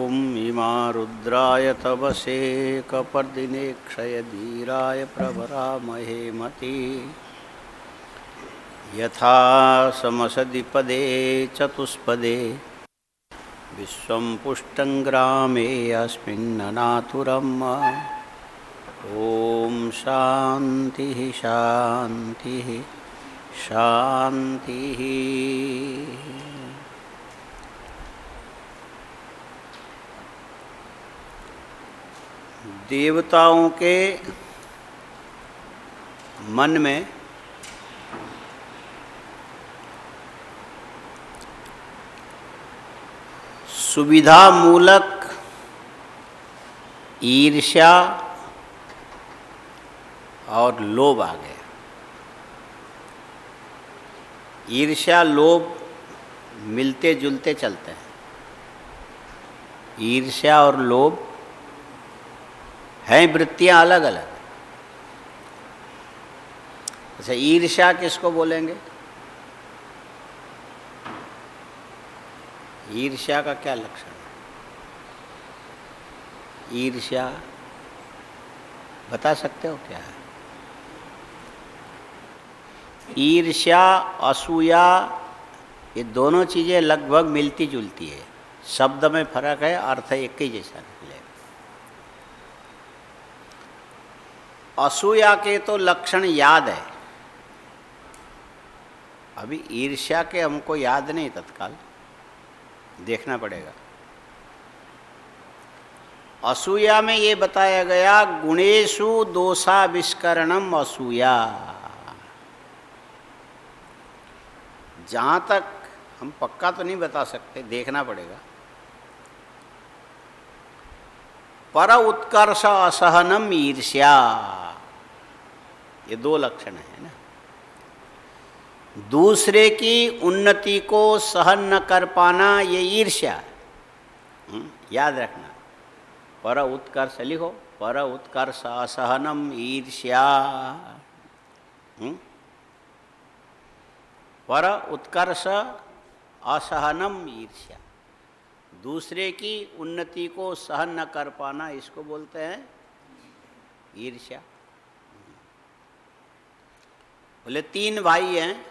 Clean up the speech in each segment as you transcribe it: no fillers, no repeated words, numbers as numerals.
ॐ इमा रुद्राय तपसे कपर्दिने क्षयधीराय प्रभरामहे मति यथा समसदिपदे चतुष्पदे विश्वं पुष्टं ग्रामे अस्मिन्ननातुरम् ॐ शान्तिः शान्तिः शान्तिः। देवताओं के मन में सुविधा मूलक ईर्ष्या और लोभ आ गया। ईर्ष्या लोभ मिलते जुलते चलते हैं। ईर्ष्या और लोभ हैं वृत्तियां अलग अलग। अच्छा, ईर्ष्या किसको बोलेंगे? ईर्ष्या का क्या लक्षण है? ईर्ष्या बता सकते हो क्या है? ईर्ष्या असूया ये दोनों चीज़ें लगभग मिलती जुलती है। शब्द में फर्क है, अर्थ एक ही जैसा निकलेगा। असूया के तो लक्षण याद है, अभी ईर्ष्या के हमको याद नहीं, तत्काल देखना पड़ेगा। असूया में ये बताया गया गुणेषु दोषाविष्करणम असूया। जहाँ तक हम पक्का तो नहीं बता सकते, देखना पड़ेगा। पर उत्कर्ष असहनम ईर्ष्या, ये दो लक्षण है ना। दूसरे की उन्नति को सहन न कर पाना, ये ईर्ष्या। याद रखना, पर उत्कर्ष लिखो, पर उत्कर्ष असहनम ईर्ष्या। पर उत्कर्ष असहनम ईर्ष्या, दूसरे की उन्नति को सहन न कर पाना, इसको बोलते हैं ईर्ष्या। बोले तीन भाई हैं,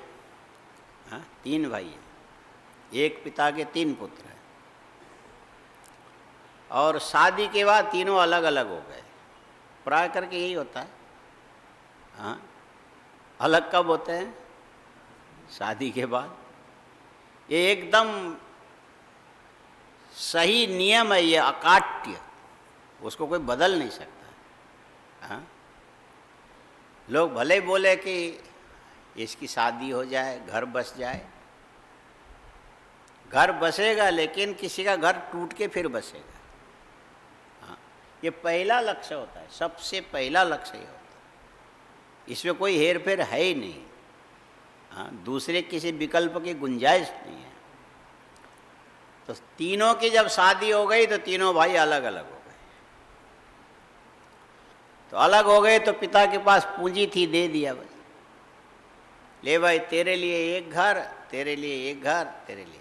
हाँ तीन भाई हैं, एक पिता के तीन पुत्र हैं, और शादी के बाद तीनों अलग अलग हो गए। प्राय करके यही होता है। हाँ, अलग कब होते हैं? शादी के बाद। ये एकदम सही नियम है, ये अकाट्य, उसको कोई बदल नहीं सकता। हाँ, लोग भले बोले कि इसकी शादी हो जाए, घर बस जाए, घर बसेगा लेकिन किसी का घर टूट के फिर बसेगा। हाँ, ये पहला लक्ष्य होता है, सबसे पहला लक्ष्य ये होता है। इसमें कोई हेर फेर है ही नहीं। हाँ, दूसरे किसी विकल्प की गुंजाइश नहीं है। तो तीनों की जब शादी हो गई तो तीनों भाई अलग अलग हो गए। तो अलग हो गए तो पिता के पास पूंजी थी, दे दिया भाई, ले भाई तेरे लिए एक घर, तेरे लिए एक घर, तेरे लिए एक घर,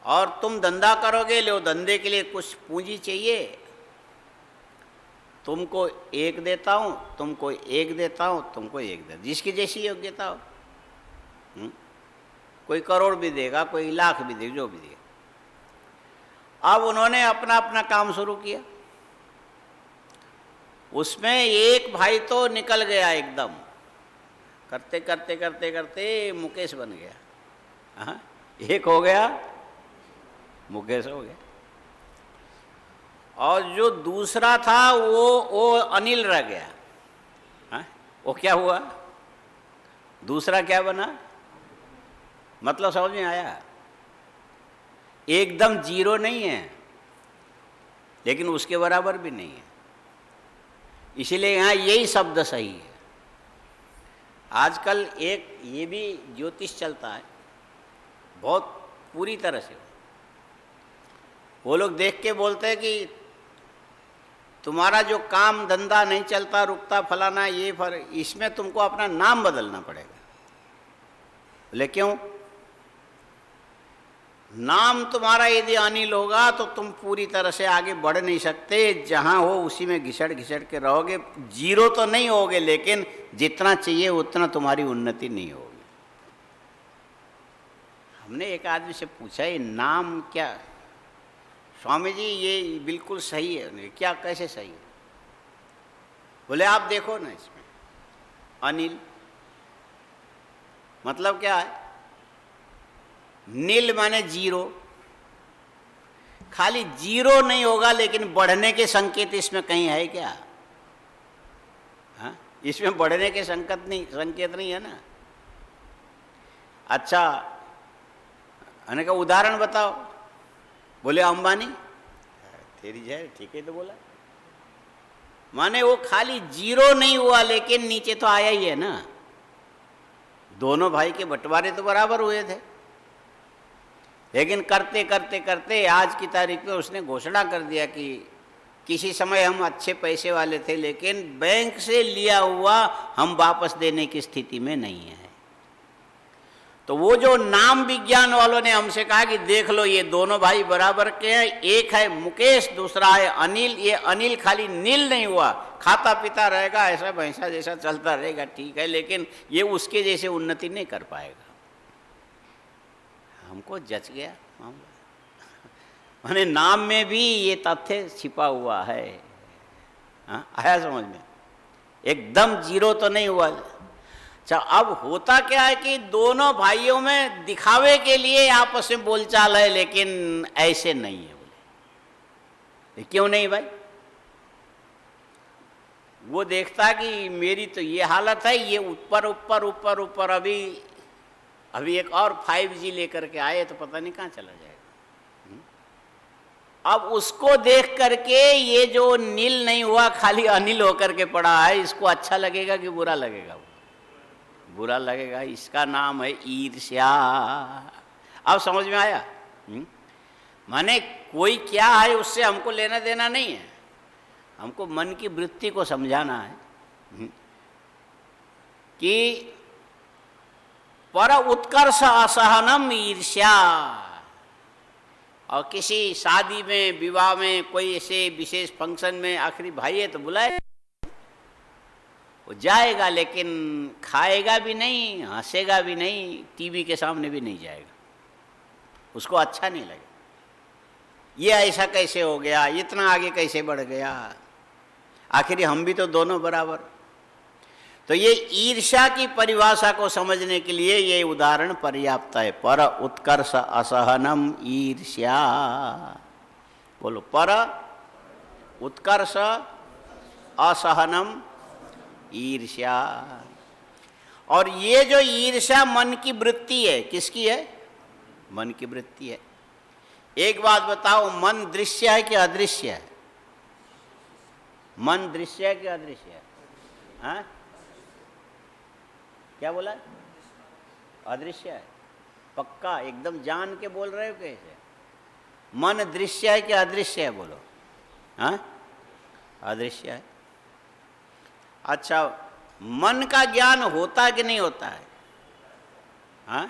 और तुम धंधा करोगे, लो धंधे के लिए कुछ पूंजी चाहिए, तुमको एक देता हूँ, तुमको एक देता हूँ, तुमको एक दे, जिसकी जैसी योग्यता हो। कोई करोड़ भी देगा, कोई लाख भी देगा, जो भी देगा। अब उन्होंने अपना अपना काम शुरू किया। उसमें एक भाई तो निकल गया एकदम, करते करते करते करते मुकेश बन गया। हाँ, एक हो गया, मुकेश हो गया। और जो दूसरा था वो अनिल रह गया। हाँ, वो क्या हुआ? दूसरा क्या बना? मतलब समझ में आया? एकदम जीरो नहीं है, लेकिन उसके बराबर भी नहीं है। इसीलिए यहाँ यही शब्द सही है। आजकल एक ये भी ज्योतिष चलता है बहुत पूरी तरह से। वो लोग देख के बोलते हैं कि तुम्हारा जो काम धंधा नहीं चलता, रुकता, फलाना, ये इसमें तुमको अपना नाम बदलना पड़ेगा। बोले क्यों? नाम तुम्हारा यदि अनिल होगा तो तुम पूरी तरह से आगे बढ़ नहीं सकते, जहां हो उसी में घिसड़ घिसड़ के रहोगे। जीरो तो नहीं होगे, लेकिन जितना चाहिए उतना तुम्हारी उन्नति नहीं होगी। हमने एक आदमी से पूछा, ये नाम क्या स्वामी जी, ये बिल्कुल सही है क्या? कैसे सही है? बोले आप देखो ना, इसमें अनिल मतलब क्या है? नील माने जीरो। खाली जीरो नहीं होगा, लेकिन बढ़ने के संकेत इसमें कहीं है क्या? हाँ, इसमें बढ़ने के संकेत नहीं है ना। अच्छा, मैंने कहा उदाहरण बताओ। बोले अंबानी। तेरी जय, ठीक है तो बोला। माने वो खाली जीरो नहीं हुआ, लेकिन नीचे तो आया ही है ना। दोनों भाई के बंटवारे तो बराबर हुए थे, लेकिन करते करते करते आज की तारीख में उसने घोषणा कर दिया कि किसी समय हम अच्छे पैसे वाले थे, लेकिन बैंक से लिया हुआ हम वापस देने की स्थिति में नहीं है। तो वो जो नाम विज्ञान वालों ने हमसे कहा कि देख लो ये दोनों भाई बराबर के हैं, एक है मुकेश, दूसरा है अनिल। ये अनिल खाली नील नहीं हुआ, खाता पीता रहेगा, ऐसा भैंसा जैसा चलता रहेगा, ठीक है, लेकिन ये उसके जैसे उन्नति नहीं कर पाएगा। हमको जच गया मामला। माने नाम में भी ये तथ्य छिपा हुआ है। हाँ, आया समझ में? एकदम जीरो तो नहीं हुआ। अच्छा, अब होता क्या है कि दोनों भाइयों में दिखावे के लिए आपस में बोलचाल है, लेकिन ऐसे नहीं है। बोले क्यों नहीं भाई? वो देखता कि मेरी तो ये हालत है, ये ऊपर ऊपर ऊपर ऊपर, अभी एक और 5G लेकर के आए तो पता नहीं कहाँ चला जाएगा। अब उसको देख करके ये जो नील नहीं हुआ खाली अनिल होकर के पड़ा है, इसको अच्छा लगेगा कि बुरा लगेगा? बुरा लगेगा। इसका नाम है ईर्ष्या। अब समझ में आया? माने कोई क्या है उससे हमको लेना देना नहीं है, हमको मन की वृत्ति को समझाना है कि पर उत्कर्ष असहनम ईर्ष्या। और किसी शादी में, विवाह में, कोई ऐसे विशेष फंक्शन में आखिरी भाई है तो बुलाए, वो जाएगा, लेकिन खाएगा भी नहीं, हंसेगा भी नहीं, टीवी के सामने भी नहीं जाएगा, उसको अच्छा नहीं लगेगा। ये ऐसा कैसे हो गया, इतना आगे कैसे बढ़ गया, आखिर हम भी तो दोनों बराबर। तो ये ईर्ष्या की परिभाषा को समझने के लिए ये उदाहरण पर्याप्त है। पर उत्कर्ष असहनम ईर्ष्या। बोलो, पर उत्कर्ष असहनम ईर्ष्या। और ये जो ईर्ष्या मन की वृत्ति है, किसकी है? मन की वृत्ति है। एक बात बताओ, मन दृश्य है कि अदृश्य है? मन दृश्य है कि अदृश्य है? हाँ, क्या बोला? अदृश्य है। पक्का एकदम जान के बोल रहे हो कैसे? मन दृश्य है कि अदृश्य है? बोलो। हाँ, अदृश्य है। अच्छा, मन का ज्ञान होता कि नहीं होता है? हाँ,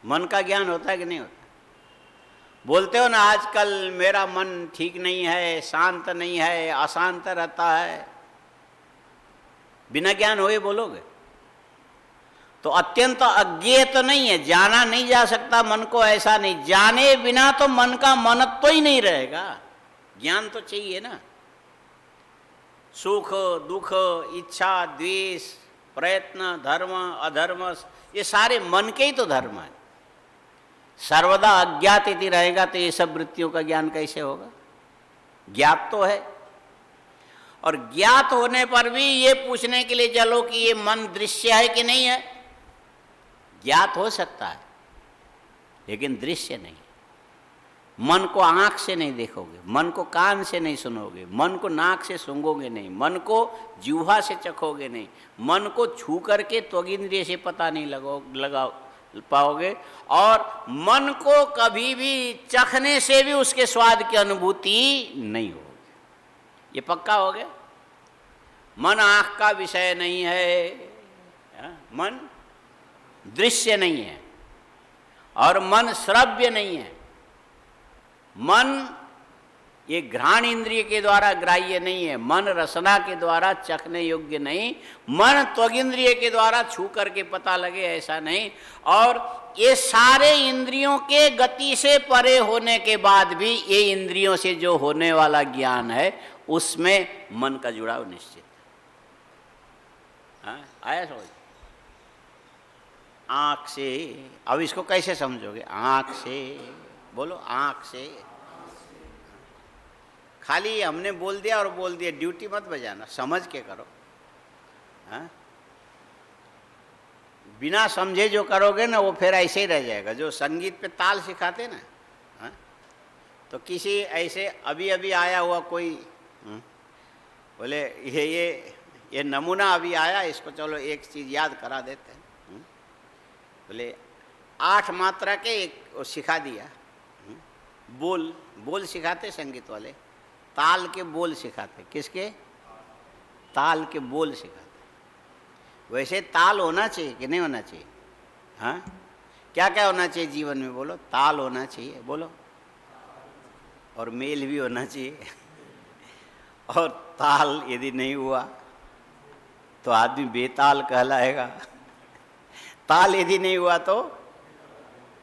मन का ज्ञान होता है कि नहीं होता? बोलते हो ना आजकल मेरा मन ठीक नहीं है, शांत नहीं है, अशांत रहता है, बिना ज्ञान हुए बोलोगे तो अत्यंत अज्ञेय तो नहीं है, जाना नहीं जा सकता मन को, ऐसा नहीं। जाने बिना तो मन का मनत्व तो ही नहीं रहेगा, ज्ञान तो चाहिए ना। सुख दुख, इच्छा द्वेष, प्रयत्न, धर्म अधर्म, ये सारे मन के ही तो धर्म है। सर्वदा अज्ञात यदि रहेगा तो ये सब वृत्तियों का ज्ञान कैसे होगा? ज्ञात तो है। और ज्ञात होने पर भी ये पूछने के लिए चलो कि ये मन दृश्य है कि नहीं है। ज्ञात हो सकता है लेकिन दृश्य नहीं। मन को आंख से नहीं देखोगे, मन को कान से नहीं सुनोगे, मन को नाक से सूंघोगे नहीं, मन को जीवा से चखोगे नहीं, मन को छू करके त्वगिंद्रिय से पता नहीं लगा पाओगे, और मन को कभी भी चखने से भी उसके स्वाद की अनुभूति नहीं होगी। ये पक्का हो गया। मन आँख का विषय नहीं है, मन दृश्य नहीं है, और मन श्रव्य नहीं है। मन ये घ्राण इंद्रिय के द्वारा ग्राह्य नहीं है, मन रसना के द्वारा चखने योग्य नहीं, मन त्वगिंद्रिय के द्वारा छू करके पता लगे ऐसा नहीं। और ये सारे इंद्रियों के गति से परे होने के बाद भी ये इंद्रियों से जो होने वाला ज्ञान है उसमें मन का जुड़ाव निश्चित है। आया समझ? आँख से, अब इसको कैसे समझोगे? आँख से बोलो, आँख से। खाली हमने बोल दिया और बोल दिया, ड्यूटी मत बजाना, समझ के करो। हाँ, बिना समझे जो करोगे ना वो फिर ऐसे ही रह जाएगा। जो संगीत पे ताल सिखाते ना, हाँ, तो किसी ऐसे अभी अभी आया हुआ कोई बोले ये नमूना अभी आया, इसको चलो एक चीज़ याद करा देते हैं। बोले 8 मात्रा के एक वो सिखा दिया। बोल सिखाते संगीत वाले, ताल के बोल सिखाते। किसके? ताल के बोल सिखाते। वैसे ताल होना चाहिए कि नहीं होना चाहिए? हाँ, क्या क्या होना चाहिए जीवन में? बोलो। ताल होना चाहिए, बोलो। और मेल भी होना चाहिए। और ताल यदि नहीं हुआ तो आदमी बेताल कहलाएगा। ताल यदि नहीं हुआ तो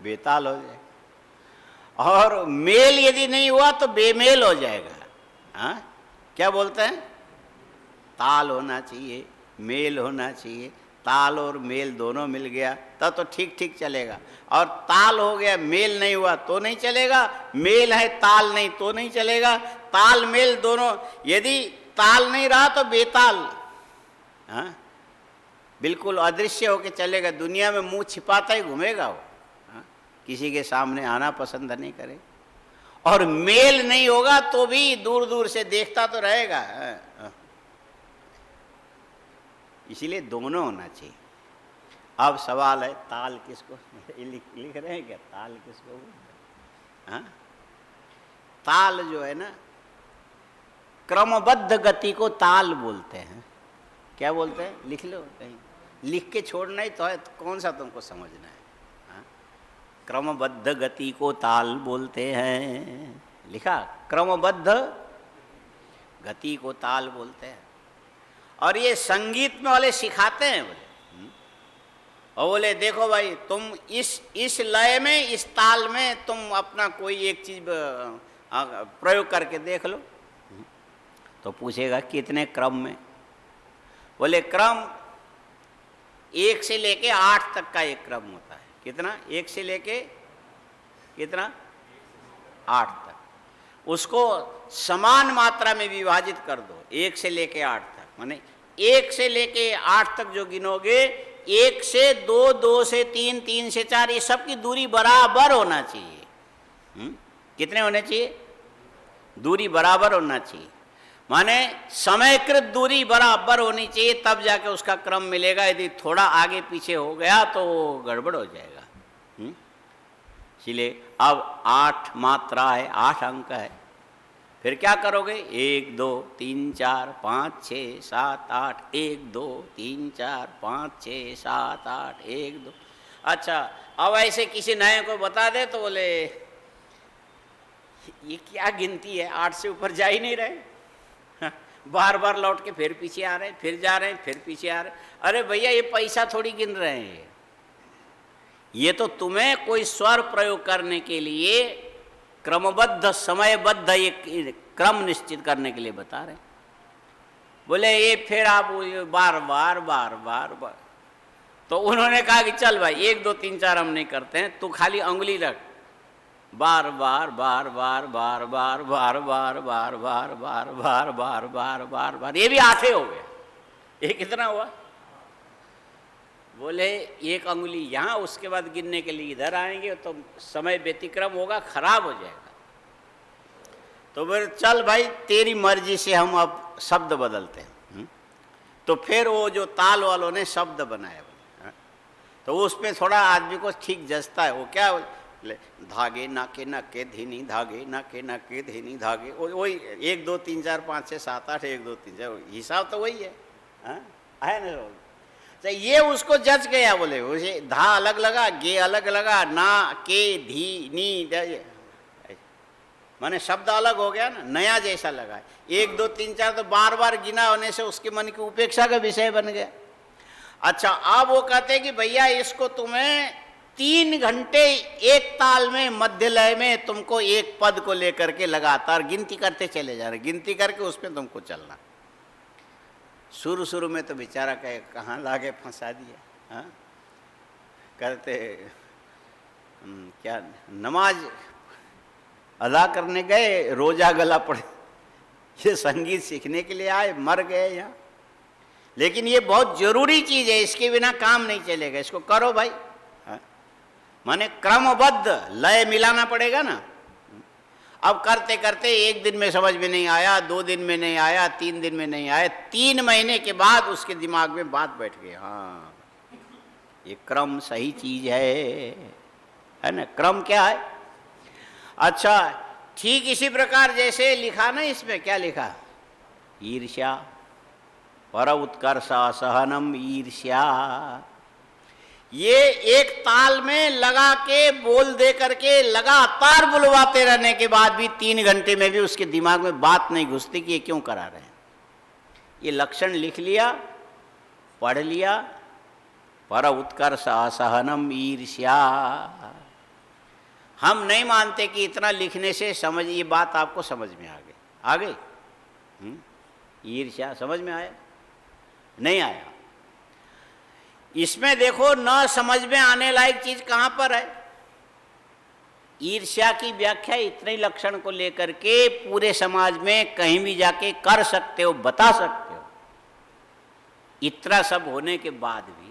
बेताल हो जाएगा। और मेल यदि नहीं हुआ तो बेमेल हो जाएगा। हाँ, क्या बोलते हैं? ताल होना चाहिए, मेल होना चाहिए। ताल और मेल दोनों मिल गया तब तो ठीक ठीक चलेगा। और ताल हो गया, मेल नहीं हुआ तो नहीं चलेगा। मेल है, ताल नहीं तो नहीं चलेगा। ताल मेल दोनों, यदि ताल नहीं रहा तो बेताल, हाँ, बिल्कुल अदृश्य होके चलेगा। दुनिया में मुंह छिपाता ही घूमेगा वो, हाँ, किसी के सामने आना पसंद नहीं करे। और मेल नहीं होगा तो भी दूर दूर से देखता तो रहेगा। इसीलिए दोनों होना चाहिए। अब सवाल है, ताल किसको लिख रहे हैं क्या? ताल किसको? हाँ, ताल जो है ना, क्रमबद्ध गति को ताल बोलते हैं। क्या बोलते हैं? लिख लो कहीं, लिख के छोड़ना ही तो है, तो कौन सा तुमको समझना है? क्रमबद्ध गति को ताल बोलते हैं। लिखा, क्रमबद्ध गति को ताल बोलते हैं। और ये संगीत में वाले सिखाते हैं बोले। और बोले देखो भाई, तुम इस लय में, इस ताल में तुम अपना कोई एक चीज प्रयोग करके देख लो। तो पूछेगा कितने क्रम में? बोले क्रम 1 से लेके 8 तक का एक क्रम होता है। कितना? 1 से लेके कितना? 8 तक। उसको समान मात्रा में विभाजित कर दो, 1 से लेके 8 तक। माने 1 से लेके 8 तक जो गिनोगे, 1 से 2, 2 से 3, 3 से 4, ये सब की दूरी बराबर होना चाहिए। कितने होने चाहिए? दूरी बराबर होना चाहिए। माने समयकृत दूरी बराबर होनी चाहिए, तब जाके उसका क्रम मिलेगा। यदि थोड़ा आगे पीछे हो गया तो गड़बड़ हो जाएगा। इसलिए अब 8 मात्रा है, 8 अंक है। फिर क्या करोगे? 1 2 3 4 5 6 7 8, 1 2 3 4 5 6 7 8, 1 2। अच्छा, अब ऐसे किसी नए को बता दे तो बोले ये क्या गिनती है, 8 से ऊपर जा ही नहीं रहे। बार बार लौट के फिर पीछे आ रहे हैं, फिर जा रहे हैं, फिर पीछे आ रहे हैं। अरे भैया, ये पैसा थोड़ी गिन रहे हैं, ये तो तुम्हें कोई स्वर प्रयोग करने के लिए क्रमबद्ध, समयबद्ध एक क्रम निश्चित करने के लिए बता रहे हैं। बोले ये फिर आप बार बार बार बार बार। तो उन्होंने कहा कि चल भाई 1 2 3 4 हम नहीं करते हैं, तू खाली अंगुली रख। बार बार बार बार बार बार बार बार बार बार बार बार बार बार बार बार, ये भी 8 हो गया। ये कितना हुआ? बोले 1 अंगुली यहाँ, उसके बाद गिनने के लिए इधर आएंगे तो समय व्यतिक्रम होगा, खराब हो जाएगा। तो फिर चल भाई तेरी मर्जी से हम अब शब्द बदलते हैं। तो फिर वो जो ताल वालों ने शब्द बनाए, तो उसमें थोड़ा आदमी को ठीक जचता है। वो क्या? धागे नाके नके धीनी, धागे नाके नके धीनी धागे, वही 1 2 3 4 5 6 7 8, 1 2 3 4, हिसाब तो वही है। है ना? तो ये उसको जच गया, बोले उसे धा अलग लगा, गे अलग लगा, ना के धी नी, माने शब्द अलग हो गया ना, नया जैसा लगा। 1 2 3 4 तो बार बार गिना होने से उसके मन की उपेक्षा का विषय बन गया। अच्छा, अब वो कहते हैं कि भैया इसको तुम्हें 3 घंटे एक ताल में, मध्य लय में तुमको एक पद को लेकर के लगातार गिनती करते चले जा रहे, गिनती करके उसमें तुमको चलना। शुरू शुरू में तो बेचारा कहाँ लाके फंसा दिया। हाँ, करते क्या नमाज अदा करने गए, रोजा गला पड़े, ये संगीत सीखने के लिए आए, मर गए यहाँ। लेकिन ये बहुत जरूरी चीज है, इसके बिना काम नहीं चलेगा, इसको करो भाई। हाँ? माने क्रमबद्ध लय मिलाना पड़ेगा ना। अब करते करते 1 दिन में समझ में नहीं आया, 2 दिन में नहीं आया, 3 दिन में नहीं आया, 3 महीने के बाद उसके दिमाग में बात बैठ गई, हाँ ये क्रम सही चीज है ना। क्रम क्या है? अच्छा, ठीक इसी प्रकार जैसे लिखा ना, इसमें क्या लिखा? ईर्ष्या, पर उत्कर्ष असहनम ईर्ष्या। ये एक ताल में लगा के बोल दे करके लगातार बुलवाते रहने के बाद भी 3 घंटे में भी उसके दिमाग में बात नहीं घुसती कि ये क्यों करा रहे हैं। ये लक्षण लिख लिया, पढ़ लिया, पर उत्कर्ष असहनम ईर्ष्या। हम नहीं मानते कि इतना लिखने से समझ, ये बात आपको समझ में आ गई? ईर्ष्या समझ में आया? नहीं आया। इसमें देखो, न समझ में आने लायक चीज कहां पर है? ईर्ष्या की व्याख्या इतने लक्षण को लेकर के पूरे समाज में कहीं भी जाके कर सकते हो, बता सकते हो। इतना सब होने के बाद भी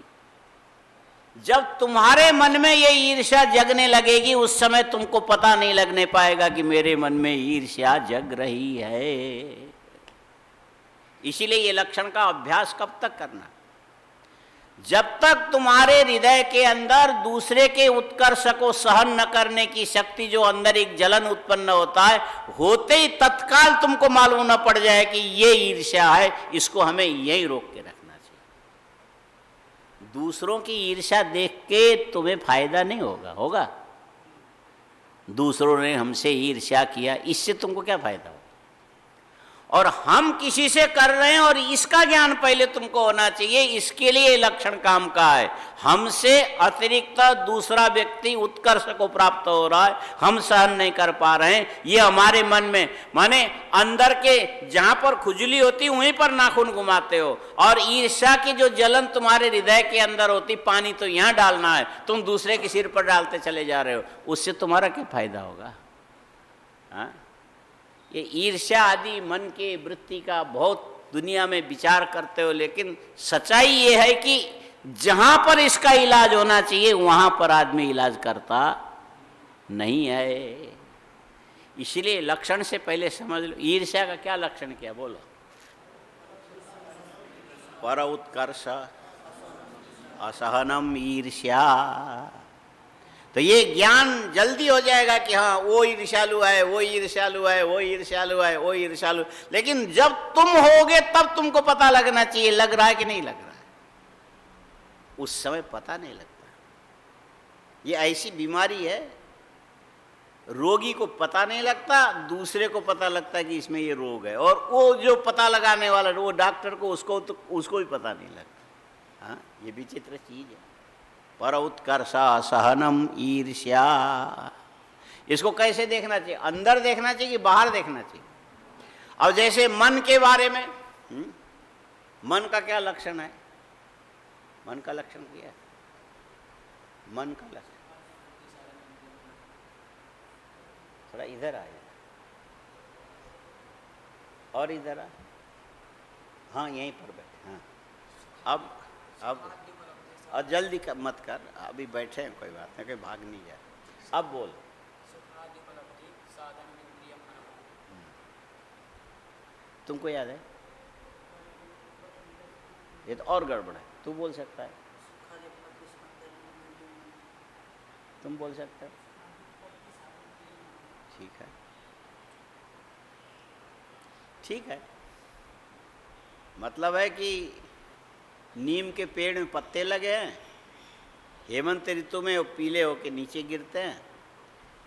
जब तुम्हारे मन में ये ईर्ष्या जगने लगेगी, उस समय तुमको पता नहीं लगने पाएगा कि मेरे मन में ईर्ष्या जग रही है। इसीलिए ये लक्षण का अभ्यास कब तक करना? जब तक तुम्हारे हृदय के अंदर दूसरे के उत्कर्ष को सहन न करने की शक्ति, जो अंदर एक जलन उत्पन्न होता है, होते ही तत्काल तुमको मालूम न पड़ जाए कि ये ईर्ष्या है, इसको हमें यहीं रोक के रखना चाहिए। दूसरों की ईर्ष्या देख के तुम्हें फायदा नहीं होगा? दूसरों ने हमसे ईर्ष्या किया, इससे तुमको क्या फायदा होगा? और हम किसी से कर रहे हैं, और इसका ज्ञान पहले तुमको होना चाहिए। इसके लिए लक्षण काम का है। हमसे अतिरिक्त दूसरा व्यक्ति उत्कर्ष को प्राप्त हो रहा है, हम सहन नहीं कर पा रहे हैं, ये हमारे मन में, माने अंदर के जहां पर खुजली होती वहीं पर नाखून घुमाते हो। और ईर्ष्या की जो जलन तुम्हारे हृदय के अंदर होती, पानी तो यहां डालना है, तुम दूसरे के सिर पर डालते चले जा रहे हो, उससे तुम्हारा क्या फायदा होगा? हाँ, ये ईर्ष्या आदि मन के वृत्ति का बहुत दुनिया में विचार करते हो, लेकिन सच्चाई ये है कि जहां पर इसका इलाज होना चाहिए वहां पर आदमी इलाज करता नहीं है। इसलिए लक्षण से पहले समझ लो, ईर्ष्या का क्या लक्षण क्या? बोलो। पर उत्कर्ष असहनम ईर्ष्या। तो ये ज्ञान जल्दी हो जाएगा कि हाँ वो ईर्ष्यालु है, वो ईर्ष्यालु है, वो ईर्ष्यालु है, वो ईर्ष्यालु। लेकिन जब तुम होगे तब तुमको पता लगना चाहिए, लग रहा है कि नहीं लग रहा है। उस समय पता नहीं लगता। ये ऐसी बीमारी है, रोगी को पता नहीं लगता, दूसरे को पता लगता है कि इसमें ये रोग है, और वो जो पता लगाने वाला वो डॉक्टर को, उसको भी पता नहीं लगता। हाँ, ये विचित्र चीज है। पर उत्कर्ष सहनम ईर्ष्या। इसको कैसे देखना चाहिए? अंदर देखना चाहिए कि बाहर देखना चाहिए? अब जैसे मन के बारे में, मन का क्या लक्षण है? मन का लक्षण क्या है? मन का लक्षण थोड़ा इधर आए और इधर आ। हाँ, यहीं पर बैठे। हाँ, अब और जल्दी मत कर, अभी बैठे हैं, कोई बात नहीं, कोई भाग नहीं जाए। अब बोल। तुमको याद है? ये तो और गड़बड़ है। तू बोल सकता है, तुम बोल सकते हो। ठीक है, ठीक है। मतलब है कि नीम के पेड़ में पत्ते लगे हैं, हेमंत ऋतु में वो पीले होके नीचे गिरते हैं,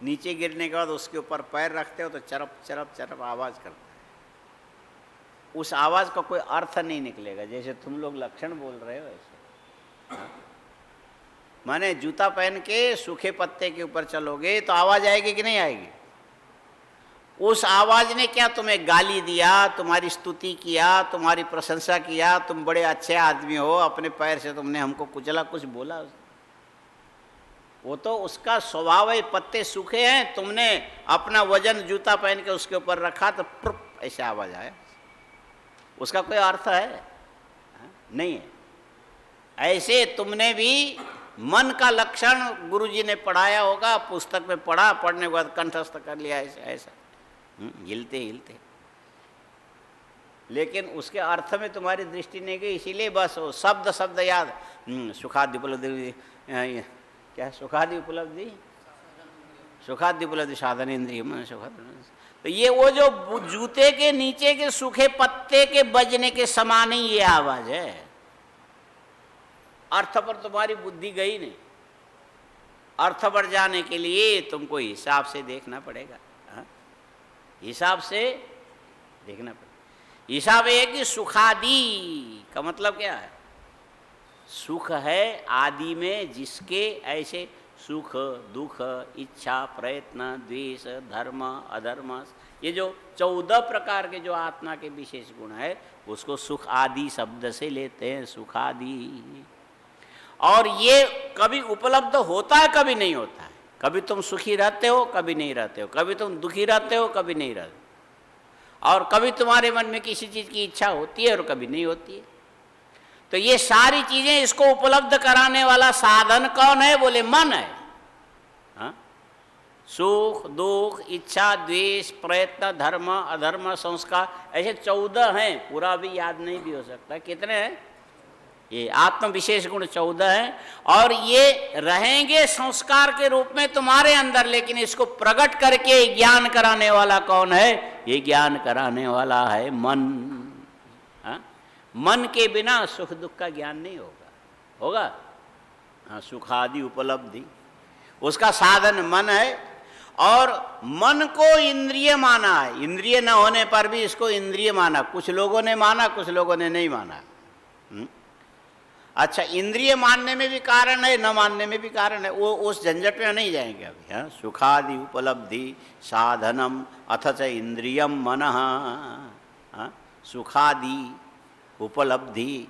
नीचे गिरने के बाद उसके ऊपर पैर रखते हो तो चरप चरप चरप आवाज़ करता है। उस आवाज़ का कोई अर्थ नहीं निकलेगा, जैसे तुम लोग लक्षण बोल रहे हो ऐसे। माने जूता पहन के सूखे पत्ते के ऊपर चलोगे तो आवाज़ आएगी कि नहीं आएगी? उस आवाज़ ने क्या तुम्हें गाली दिया, तुम्हारी स्तुति किया, तुम्हारी प्रशंसा किया, तुम बड़े अच्छे आदमी हो, अपने पैर से तुमने हमको कुचला, कुछ बोला? वो तो उसका स्वभाव है, पत्ते सूखे हैं, तुमने अपना वजन जूता पहन के उसके ऊपर रखा तो प्रुप ऐसे आवाज़ आया। उसका कोई अर्थ है? नहीं है। ऐसे तुमने भी मन का लक्षण गुरुजी ने पढ़ाया होगा, पुस्तक में पढ़ा, पढ़ने के बाद कंठस्थ कर लिया ऐसा ऐसा हिलते हिलते, लेकिन उसके अर्थ में तुम्हारी दृष्टि नहीं गई, इसीलिए बस वो शब्द शब्द याद। सुखादि उपलब्धि, क्या है? सुखादि उपलब्धि, सुखादि उपलब्धि साधन इंद्रिय मन सुखाद। तो ये वो जो जूते के नीचे के सूखे पत्ते के बजने के समान ही ये आवाज है। अर्थ पर तुम्हारी बुद्धि गई नहीं। अर्थ पर जाने के लिए तुमको हिसाब से देखना पड़ेगा, हिसाब से देखना पड़ेगा। हिसाब है कि सुखादि का मतलब क्या है? सुख है आदि में जिसके ऐसे सुख दुख इच्छा प्रयत्न द्वेष धर्म अधर्म, ये जो 14 प्रकार के जो आत्मा के विशेष गुण है उसको सुख आदि शब्द से लेते हैं, सुखादि। और ये कभी उपलब्ध होता है, कभी नहीं होता है। कभी तुम सुखी रहते हो, कभी नहीं रहते हो, कभी तुम दुखी रहते हो, कभी नहीं रहते, और कभी तुम्हारे मन में किसी चीज़ की इच्छा होती है और कभी नहीं होती है। तो ये सारी चीज़ें इसको उपलब्ध कराने वाला साधन कौन है? बोले मन है। हाँ? सुख दुख इच्छा द्वेष प्रयत्न धर्म अधर्म संस्कार, ऐसे 14 हैं, पूरा भी याद नहीं भी हो सकता। कितने हैं? ये आत्म विशेष गुण 14 हैं, और ये रहेंगे संस्कार के रूप में तुम्हारे अंदर, लेकिन इसको प्रकट करके ज्ञान कराने वाला कौन है? ये ज्ञान कराने वाला है मन। हाँ? मन के बिना सुख दुख का ज्ञान नहीं होगा। होगा? हाँ, सुखादि उपलब्धि उसका साधन मन है, और मन को इंद्रिय माना है। इंद्रिय न होने पर भी इसको इंद्रिय माना, कुछ लोगों ने माना, कुछ लोगों ने नहीं माना। अच्छा, इंद्रिय मानने में भी कारण है, न मानने में भी कारण है, वो उस झंझट में नहीं जाएंगे अभी। हाँ, सुखादि उपलब्धि साधनम अथ च इंद्रियम मनः। सुखादि उपलब्धि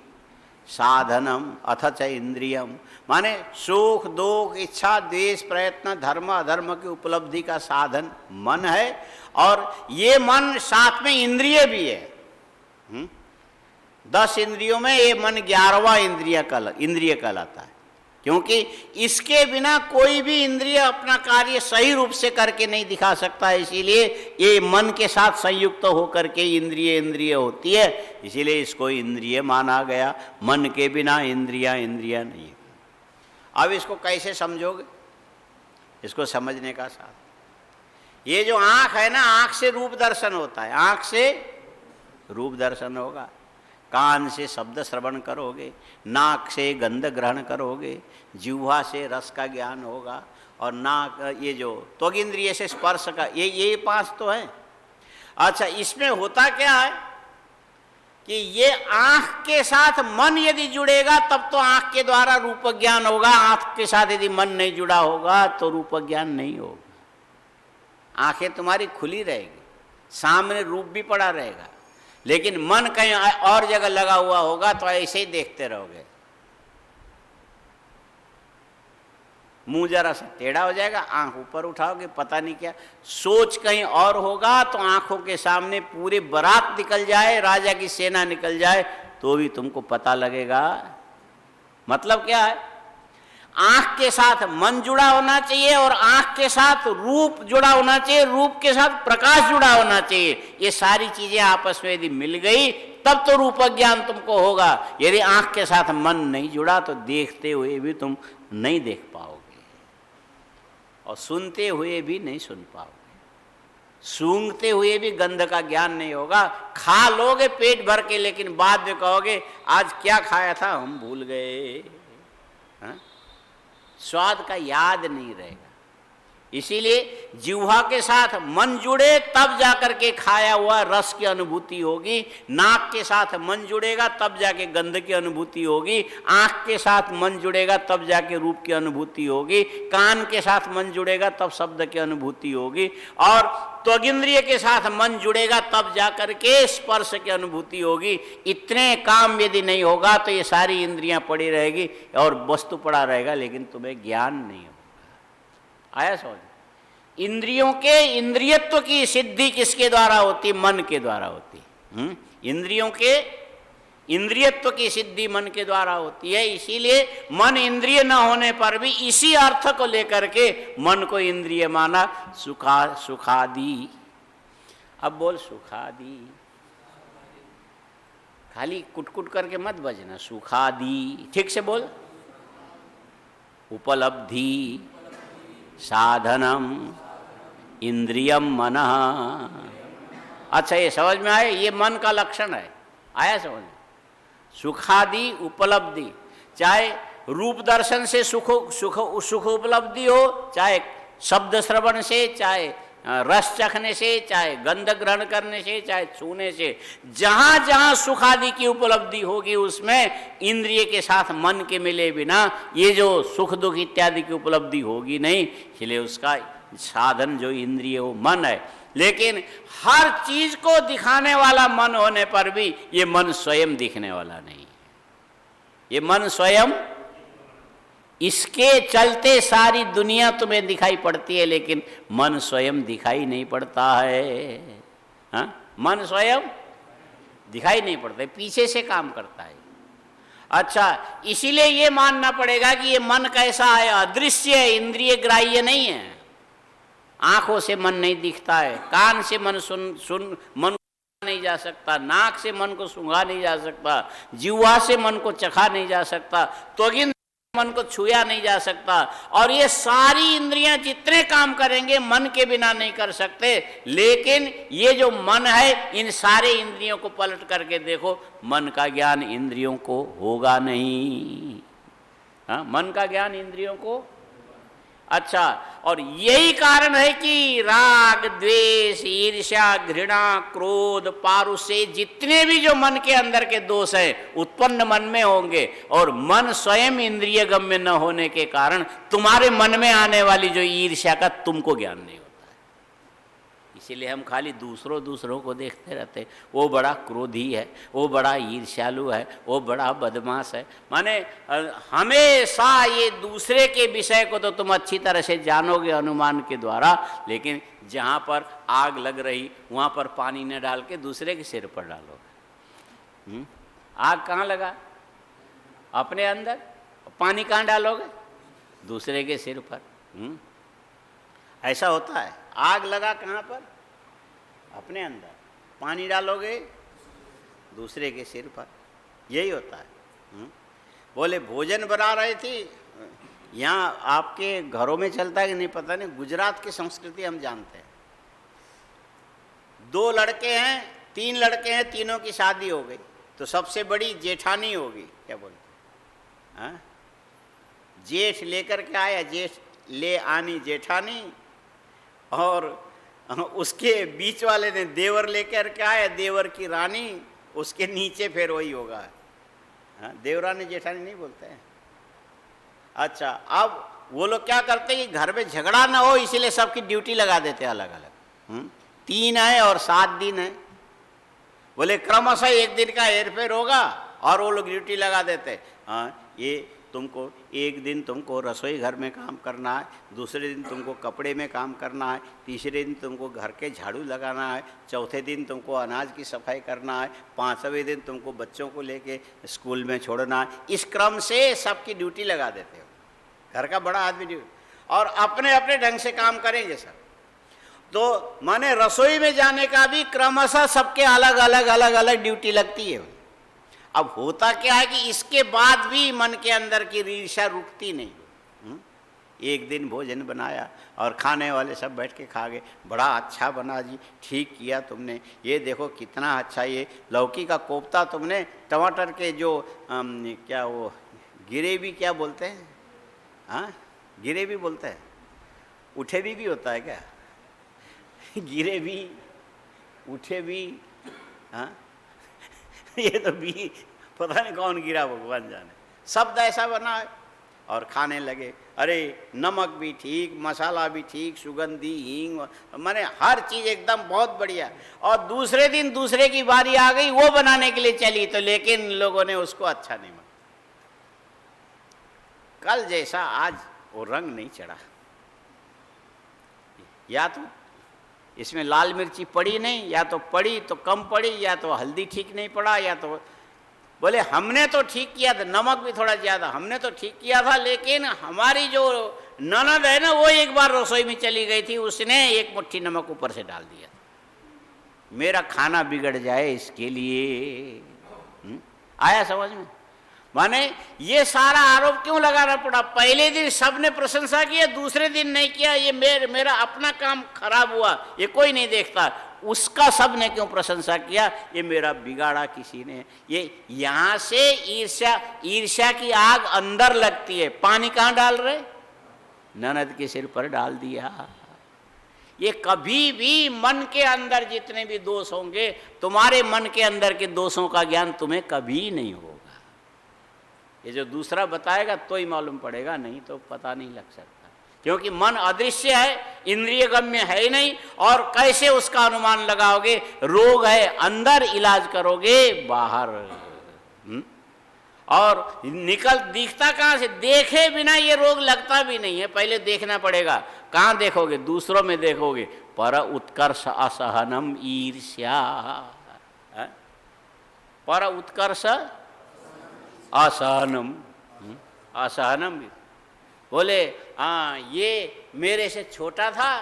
साधनम अथ च इंद्रियम, माने सुख दुख इच्छा द्वेष प्रयत्न धर्म अधर्म की उपलब्धि का साधन मन है, और ये मन साथ में इंद्रिय भी है। 10 इंद्रियों में ये मन 11वां इंद्रिय कहलाता है, क्योंकि इसके बिना कोई भी इंद्रिय अपना कार्य सही रूप से करके नहीं दिखा सकता। इसीलिए ये मन के साथ संयुक्त होकर के इंद्रिय होती है, इसीलिए इसको इंद्रिय माना गया। मन के बिना इंद्रिया नहीं है। अब इसको कैसे समझोगे? इसको समझने का साथ, ये जो आँख है ना, आँख से रूप दर्शन होता है, आँख से रूप दर्शन होगा, कान से शब्द श्रवण करोगे, नाक से गंध ग्रहण करोगे, जिह्वा से रस का ज्ञान होगा, और नाक ये जो त्वग इंद्रिय से स्पर्श का, ये 5 तो है। अच्छा, इसमें होता क्या है कि ये आँख के साथ मन यदि जुड़ेगा तब तो आँख के द्वारा रूप ज्ञान होगा, आँख के साथ यदि मन नहीं जुड़ा होगा तो रूप ज्ञान नहीं होगा। आँखें तुम्हारी खुली रहेगी, सामने रूप भी पड़ा रहेगा, लेकिन मन कहीं और जगह लगा हुआ होगा तो ऐसे ही देखते रहोगे। मुंह जरा सा टेढ़ा हो जाएगा, आंख ऊपर उठाओगे, पता नहीं क्या सोच कहीं और होगा, तो आंखों के सामने पूरे बारात निकल जाए, राजा की सेना निकल जाए, तो भी तुमको पता लगेगा। मतलब क्या है? आंख के साथ मन जुड़ा होना चाहिए, और आंख के साथ रूप जुड़ा होना चाहिए, रूप के साथ प्रकाश जुड़ा होना चाहिए। ये सारी चीजें आपस में यदि मिल गई तब तो रूप ज्ञान तुमको होगा। यदि आंख के साथ मन नहीं जुड़ा तो देखते हुए भी तुम नहीं देख पाओगे, और सुनते हुए भी नहीं सुन पाओगे। सूंघते हुए भी गंध का ज्ञान नहीं होगा। खा लोगे पेट भर के, लेकिन बाद में कहोगे आज क्या खाया था हम भूल गए। हाँ? स्वाद का याद नहीं रहेगा। इसीलिए जिह्वा के साथ मन जुड़े तब जाकर के खाया हुआ रस की अनुभूति होगी। नाक के साथ मन जुड़ेगा तब जाके गंध की अनुभूति होगी। आँख के साथ मन जुड़ेगा तब जाके रूप की अनुभूति होगी। कान के साथ मन जुड़ेगा तब शब्द की अनुभूति होगी। और त्वगिंद्रिय के साथ मन जुड़ेगा तब जाकर के स्पर्श की अनुभूति होगी। इतने काम यदि नहीं होगा तो ये सारी इंद्रियां पड़ी रहेगी और वस्तु पड़ा रहेगा, लेकिन तुम्हें ज्ञान नहीं होगा। आया समझ? इंद्रियों के इंद्रियत्व की सिद्धि किसके द्वारा होती? मन के द्वारा होती। इंद्रियों के इंद्रियत्व की सिद्धि मन के द्वारा होती है। इसीलिए मन इंद्रिय न होने पर भी इसी अर्थ को लेकर के मन को इंद्रिय माना। सुखादि। अब बोल सुखादि, खाली कुटकुट करके मत बजना। सुखादि ठीक से बोल। उपलब्धि साधनम इंद्रियम मनः। अच्छा ये समझ में आए? ये मन का लक्षण है। आया समझ? सुखादि उपलब्धि, चाहे रूप दर्शन से सुख उपलब्धि हो, चाहे शब्द श्रवण से, चाहे रस चखने से, चाहे गंध ग्रहण करने से, चाहे छूने से, जहां जहां सुख आदि की उपलब्धि होगी उसमें इंद्रिय के साथ मन के मिले बिना ये जो सुख दुख इत्यादि की उपलब्धि होगी नहीं। इसलिए उसका साधन जो इंद्रिय वो मन है। लेकिन हर चीज को दिखाने वाला मन होने पर भी ये मन स्वयं दिखने वाला नहीं है। ये मन स्वयं, इसके चलते सारी दुनिया तुम्हें दिखाई पड़ती है, लेकिन मन स्वयं दिखाई नहीं पड़ता है। हाँ? मन स्वयं दिखाई नहीं पड़ता है, पीछे से काम करता है। अच्छा, इसीलिए ये मानना पड़ेगा कि ये मन कैसा है? अदृश्य है, इंद्रिय ग्राह्य नहीं है। आंखों से मन नहीं दिखता है, कान से मन मन नहीं जा सकता, नाक से मन को सूंघा नहीं जा सकता, जिह्वा से मन को चखा नहीं जा सकता, त्वगिंद्रिय मन को छुआ नहीं जा सकता। और ये सारी इंद्रियां जितने काम करेंगे मन के बिना नहीं कर सकते। लेकिन ये जो मन है, इन सारे इंद्रियों को पलट करके देखो, मन का ज्ञान इंद्रियों को होगा नहीं। हाँ, मन का ज्ञान इंद्रियों को। अच्छा, और यही कारण है कि राग द्वेष ईर्ष्या घृणा क्रोध पारुष्य जितने भी जो मन के अंदर के दोष हैं उत्पन्न मन में होंगे, और मन स्वयं इंद्रिय गम्य न होने के कारण तुम्हारे मन में आने वाली जो ईर्ष्या का तुमको ज्ञान नहीं होता है। इसीलिए हम खाली दूसरों को देखते रहते, वो बड़ा क्रोधी है, वो बड़ा ईर्ष्यालु है, वो बड़ा बदमाश है। माने हमेशा ये दूसरे के विषय को तो तुम अच्छी तरह से जानोगे अनुमान के द्वारा, लेकिन जहाँ पर आग लग रही वहाँ पर पानी न डाल के दूसरे के सिर पर डालोगे। आग कहाँ लगा? अपने अंदर। पानी कहाँ डालोगे? दूसरे के सिर पर। ऐसा होता है। आग लगा कहाँ पर? अपने अंदर। पानी डालोगे दूसरे के सिर पर। यही होता है। बोले भोजन बना रही थी, यहाँ आपके घरों में चलता है कि नहीं पता नहीं, गुजरात की संस्कृति हम जानते हैं। 2 लड़के हैं, 3 लड़के हैं, तीनों की शादी हो गई, तो सबसे बड़ी जेठानी होगी, क्या बोलते हैं? जेठ लेकर के आया, जेठ ले आनी जेठानी, और उसके बीच वाले ने देवर लेकर के आया, देवर की रानी, उसके नीचे फिर वही होगा। देवरानी जेठानी नहीं बोलते हैं। अच्छा, अब वो लोग क्या करते हैं कि घर में झगड़ा ना हो इसीलिए सबकी ड्यूटी लगा देते हैं अलग अलग। 3 है और 7 दिन है। बोले क्रमशः 1 दिन का हेरफेर होगा और वो लोग ड्यूटी लगा देते। हाँ, ये तुमको एक दिन तुमको रसोई घर में काम करना है, दूसरे दिन तुमको कपड़े में काम करना है, तीसरे दिन तुमको घर के झाड़ू लगाना है, चौथे दिन तुमको अनाज की सफाई करना है, 5वें दिन तुमको बच्चों को लेके स्कूल में छोड़ना है। इस क्रम से सबकी ड्यूटी लगा देते हो। घर का बड़ा आदमी ड्यूटी, और अपने अपने ढंग से काम करेंगे सब। तो माने रसोई में जाने का भी क्रमशः सबके अलग अलग अलग अलग ड्यूटी लगती है। अब होता क्या है कि इसके बाद भी मन के अंदर की ईर्ष्या रुकती नहीं। एक दिन भोजन बनाया और खाने वाले सब बैठ के खा गए। बड़ा अच्छा बना जी, ठीक किया तुमने, ये देखो कितना अच्छा, ये लौकी का कोफ्ता तुमने, टमाटर के जो क्या वो गिरेवी क्या बोलते हैं, हाँ गिरेवी बोलते हैं, उठे भी होता है क्या गिरेवी उठे भी, हाँ ये तो भी पता नहीं कौन गिरा, भगवान जाने। शब्द ऐसा बना है और खाने लगे। अरे नमक भी ठीक, मसाला भी ठीक, सुगंधी हींग, माने हर चीज़ एकदम बहुत बढ़िया। और दूसरे दिन दूसरे की बारी आ गई, वो बनाने के लिए चली, तो लेकिन लोगों ने उसको अच्छा नहीं माना। कल जैसा आज वो रंग नहीं चढ़ा। या तो इसमें लाल मिर्ची पड़ी नहीं, या तो पड़ी तो कम पड़ी, या तो हल्दी ठीक नहीं पड़ा, या तो बोले हमने तो ठीक किया था, नमक भी थोड़ा ज़्यादा, हमने तो ठीक किया था, लेकिन हमारी जो ननद है ना, वो एक बार रसोई में चली गई थी, उसने एक मुट्ठी नमक ऊपर से डाल दिया। मेरा खाना बिगड़ जाए इसके लिए। आया समझ में? माने ये सारा आरोप क्यों लगाना पड़ा? पहले दिन सबने प्रशंसा की, दूसरे दिन नहीं किया, ये मेरा अपना काम खराब हुआ, ये कोई नहीं देखता, उसका सबने क्यों प्रशंसा किया? ये मेरा बिगाड़ा किसी ने। ये यहाँ से ईर्ष्या की आग अंदर लगती है। पानी कहाँ डाल रहे? ननद के सिर पर डाल दिया। ये कभी भी मन के अंदर जितने भी दोष होंगे, तुम्हारे मन के अंदर के दोषों का ज्ञान तुम्हें कभी नहीं होगा। ये जो दूसरा बताएगा तो ही मालूम पड़ेगा, नहीं तो पता नहीं लग सकता, क्योंकि मन अदृश्य है, इंद्रिय गम्य है ही नहीं, और कैसे उसका अनुमान लगाओगे? रोग है अंदर, इलाज करोगे बाहर। और दिखता कहाँ से? देखे बिना ये रोग लगता भी नहीं है, पहले देखना पड़ेगा। कहाँ देखोगे? दूसरों में देखोगे। पर उत्कर्ष असहनम ईर्ष्या, पर उत्कर्ष असहनम, असहनम। बोले हाँ ये मेरे से छोटा था,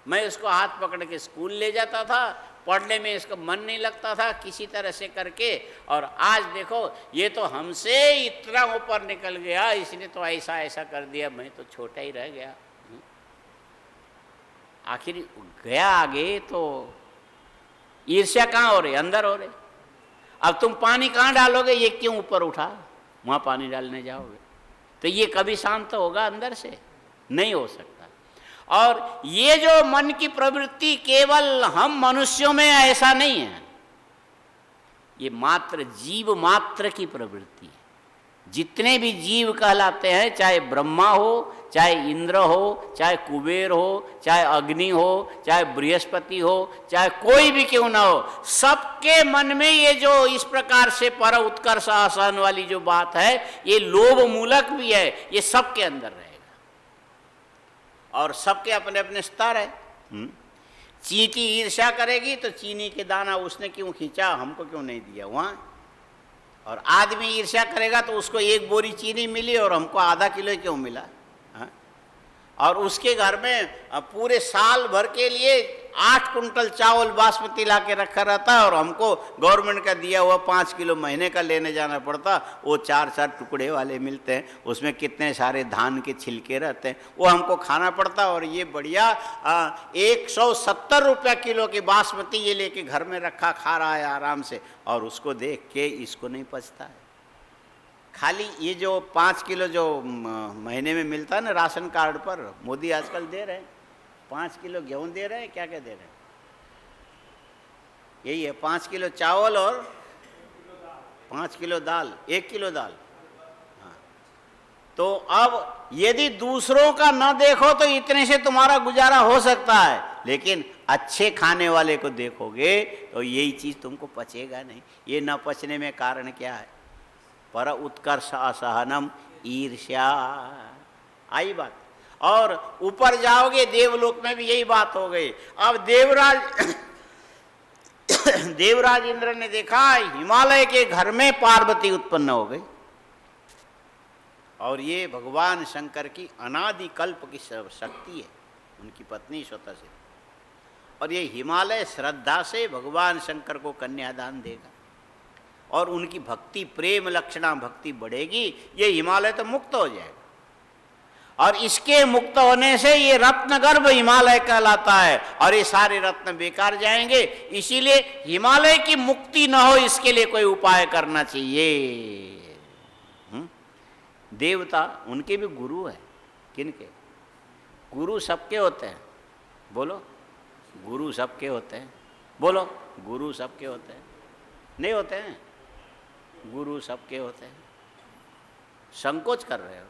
मैं उसको हाथ पकड़ के स्कूल ले जाता था, पढ़ने में इसका मन नहीं लगता था, किसी तरह से करके, और आज देखो ये तो हमसे इतना ऊपर निकल गया, इसने तो ऐसा ऐसा कर दिया, मैं तो छोटा ही रह गया। आखिर गया आगे तो ईर्ष्या कहाँ हो रही? अंदर हो रही। अब तुम पानी कहाँ डालोगे? ये क्यों ऊपर उठा, वहाँ पानी डालने जाओगे तो ये कभी शांत होगा? अंदर से नहीं हो सकता। और ये जो मन की प्रवृत्ति केवल हम मनुष्यों में ऐसा नहीं है, ये मात्र जीव मात्र की प्रवृत्ति है। जितने भी जीव कहलाते हैं, चाहे ब्रह्मा हो, चाहे इंद्र हो, चाहे कुबेर हो, चाहे अग्नि हो, चाहे बृहस्पति हो, चाहे कोई भी क्यों ना हो, सबके मन में ये जो इस प्रकार से पर उत्कर्ष आसन वाली जो बात है, ये लोभ मूलक भी है, ये सबके अंदर रहेगा। और सबके अपने अपने स्तर है। चींटी ईर्ष्या करेगी तो चीनी के दाना उसने क्यों खींचा, हमको क्यों नहीं दिया वहाँ। और आदमी ईर्ष्या करेगा तो उसको एक बोरी चीनी मिली और हमको आधा किलो क्यों मिला। हाँ? और उसके घर में पूरे साल भर के लिए 8 कुंटल चावल बासमती ला के रखा रहता है, और हमको गवर्नमेंट का दिया हुआ 5 किलो महीने का लेने जाना पड़ता। वो 4-4 टुकड़े वाले मिलते हैं, उसमें कितने सारे धान के छिलके रहते हैं, वो हमको खाना पड़ता। और ये बढ़िया 170 रुपया किलो की बासमती ये लेके घर में रखा, खा रहा है आराम से, और उसको देख के इसको नहीं पचता है। खाली ये जो 5 किलो जो महीने में मिलता है ना राशन कार्ड पर, मोदी आजकल दे रहे हैं, 5 किलो गेहूँ दे रहे हैं, क्या क्या दे रहे हैं, यही है 5 किलो चावल और 5 किलो दाल, 1 किलो दाल। हाँ, तो अब यदि दूसरों का न देखो तो इतने से तुम्हारा गुजारा हो सकता है, लेकिन अच्छे खाने वाले को देखोगे तो यही चीज़ तुमको पचेगा नहीं। ये न पचने में कारण क्या है? पर उत्कर्ष असहनम ईर्ष्या। आई बात। और ऊपर जाओगे देवलोक में भी यही बात हो गई। अब देवराज इंद्र ने देखा हिमालय के घर में पार्वती उत्पन्न हो गई, और ये भगवान शंकर की अनादि कल्प की शक्ति है, उनकी पत्नी स्वतः से। और ये हिमालय श्रद्धा से भगवान शंकर को कन्यादान देगा, और उनकी भक्ति प्रेम लक्षणा भक्ति बढ़ेगी, ये हिमालय तो मुक्त हो जाएगा। और इसके मुक्त होने से ये रत्न गर्भ हिमालय कहलाता है, और ये सारे रत्न बेकार जाएंगे। इसीलिए हिमालय की मुक्ति न हो इसके लिए कोई उपाय करना चाहिए। देवता उनके भी गुरु है। किनके? गुरु सबके होते हैं, बोलो। गुरु सबके होते हैं, बोलो। गुरु सबके होते हैं, नहीं होते हैं? गुरु सबके होते हैं। संकोच कर रहे हो?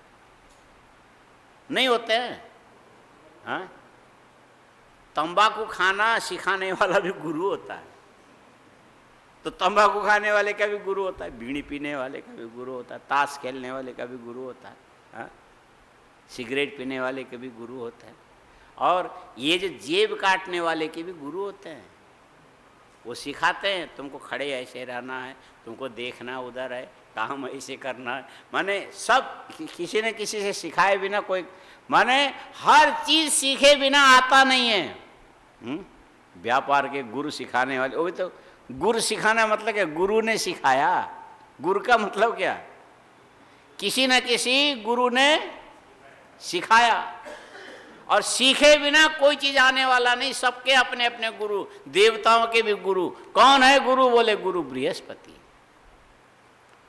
नहीं होते हैं? हाँ, तंबाकू खाना सिखाने वाला भी गुरु होता है। तो तंबाकू खाने वाले का भी गुरु होता है, बीड़ी पीने वाले का भी गुरु होता है, ताश खेलने वाले का भी गुरु होता है, हाँ? सिगरेट पीने वाले के भी गुरु होते हैं, और ये जो जेब काटने वाले के भी गुरु होते हैं। वो सिखाते हैं तुमको खड़े ऐसे रहना है, तुमको देखना उधर है, काम ऐसे करना है। माने सब किसी न किसी से सिखाए बिना कोई, माने हर चीज़ सीखे बिना आता नहीं है। व्यापार के गुरु सिखाने वाले, वो भी तो गुरु सिखाना मतलब क्या? गुरु ने सिखाया। गुरु का मतलब क्या? किसी न किसी गुरु ने सिखाया, और सीखे बिना कोई चीज आने वाला नहीं। सबके अपने अपने गुरु, देवताओं के भी गुरु। कौन है गुरु? बोले गुरु बृहस्पति।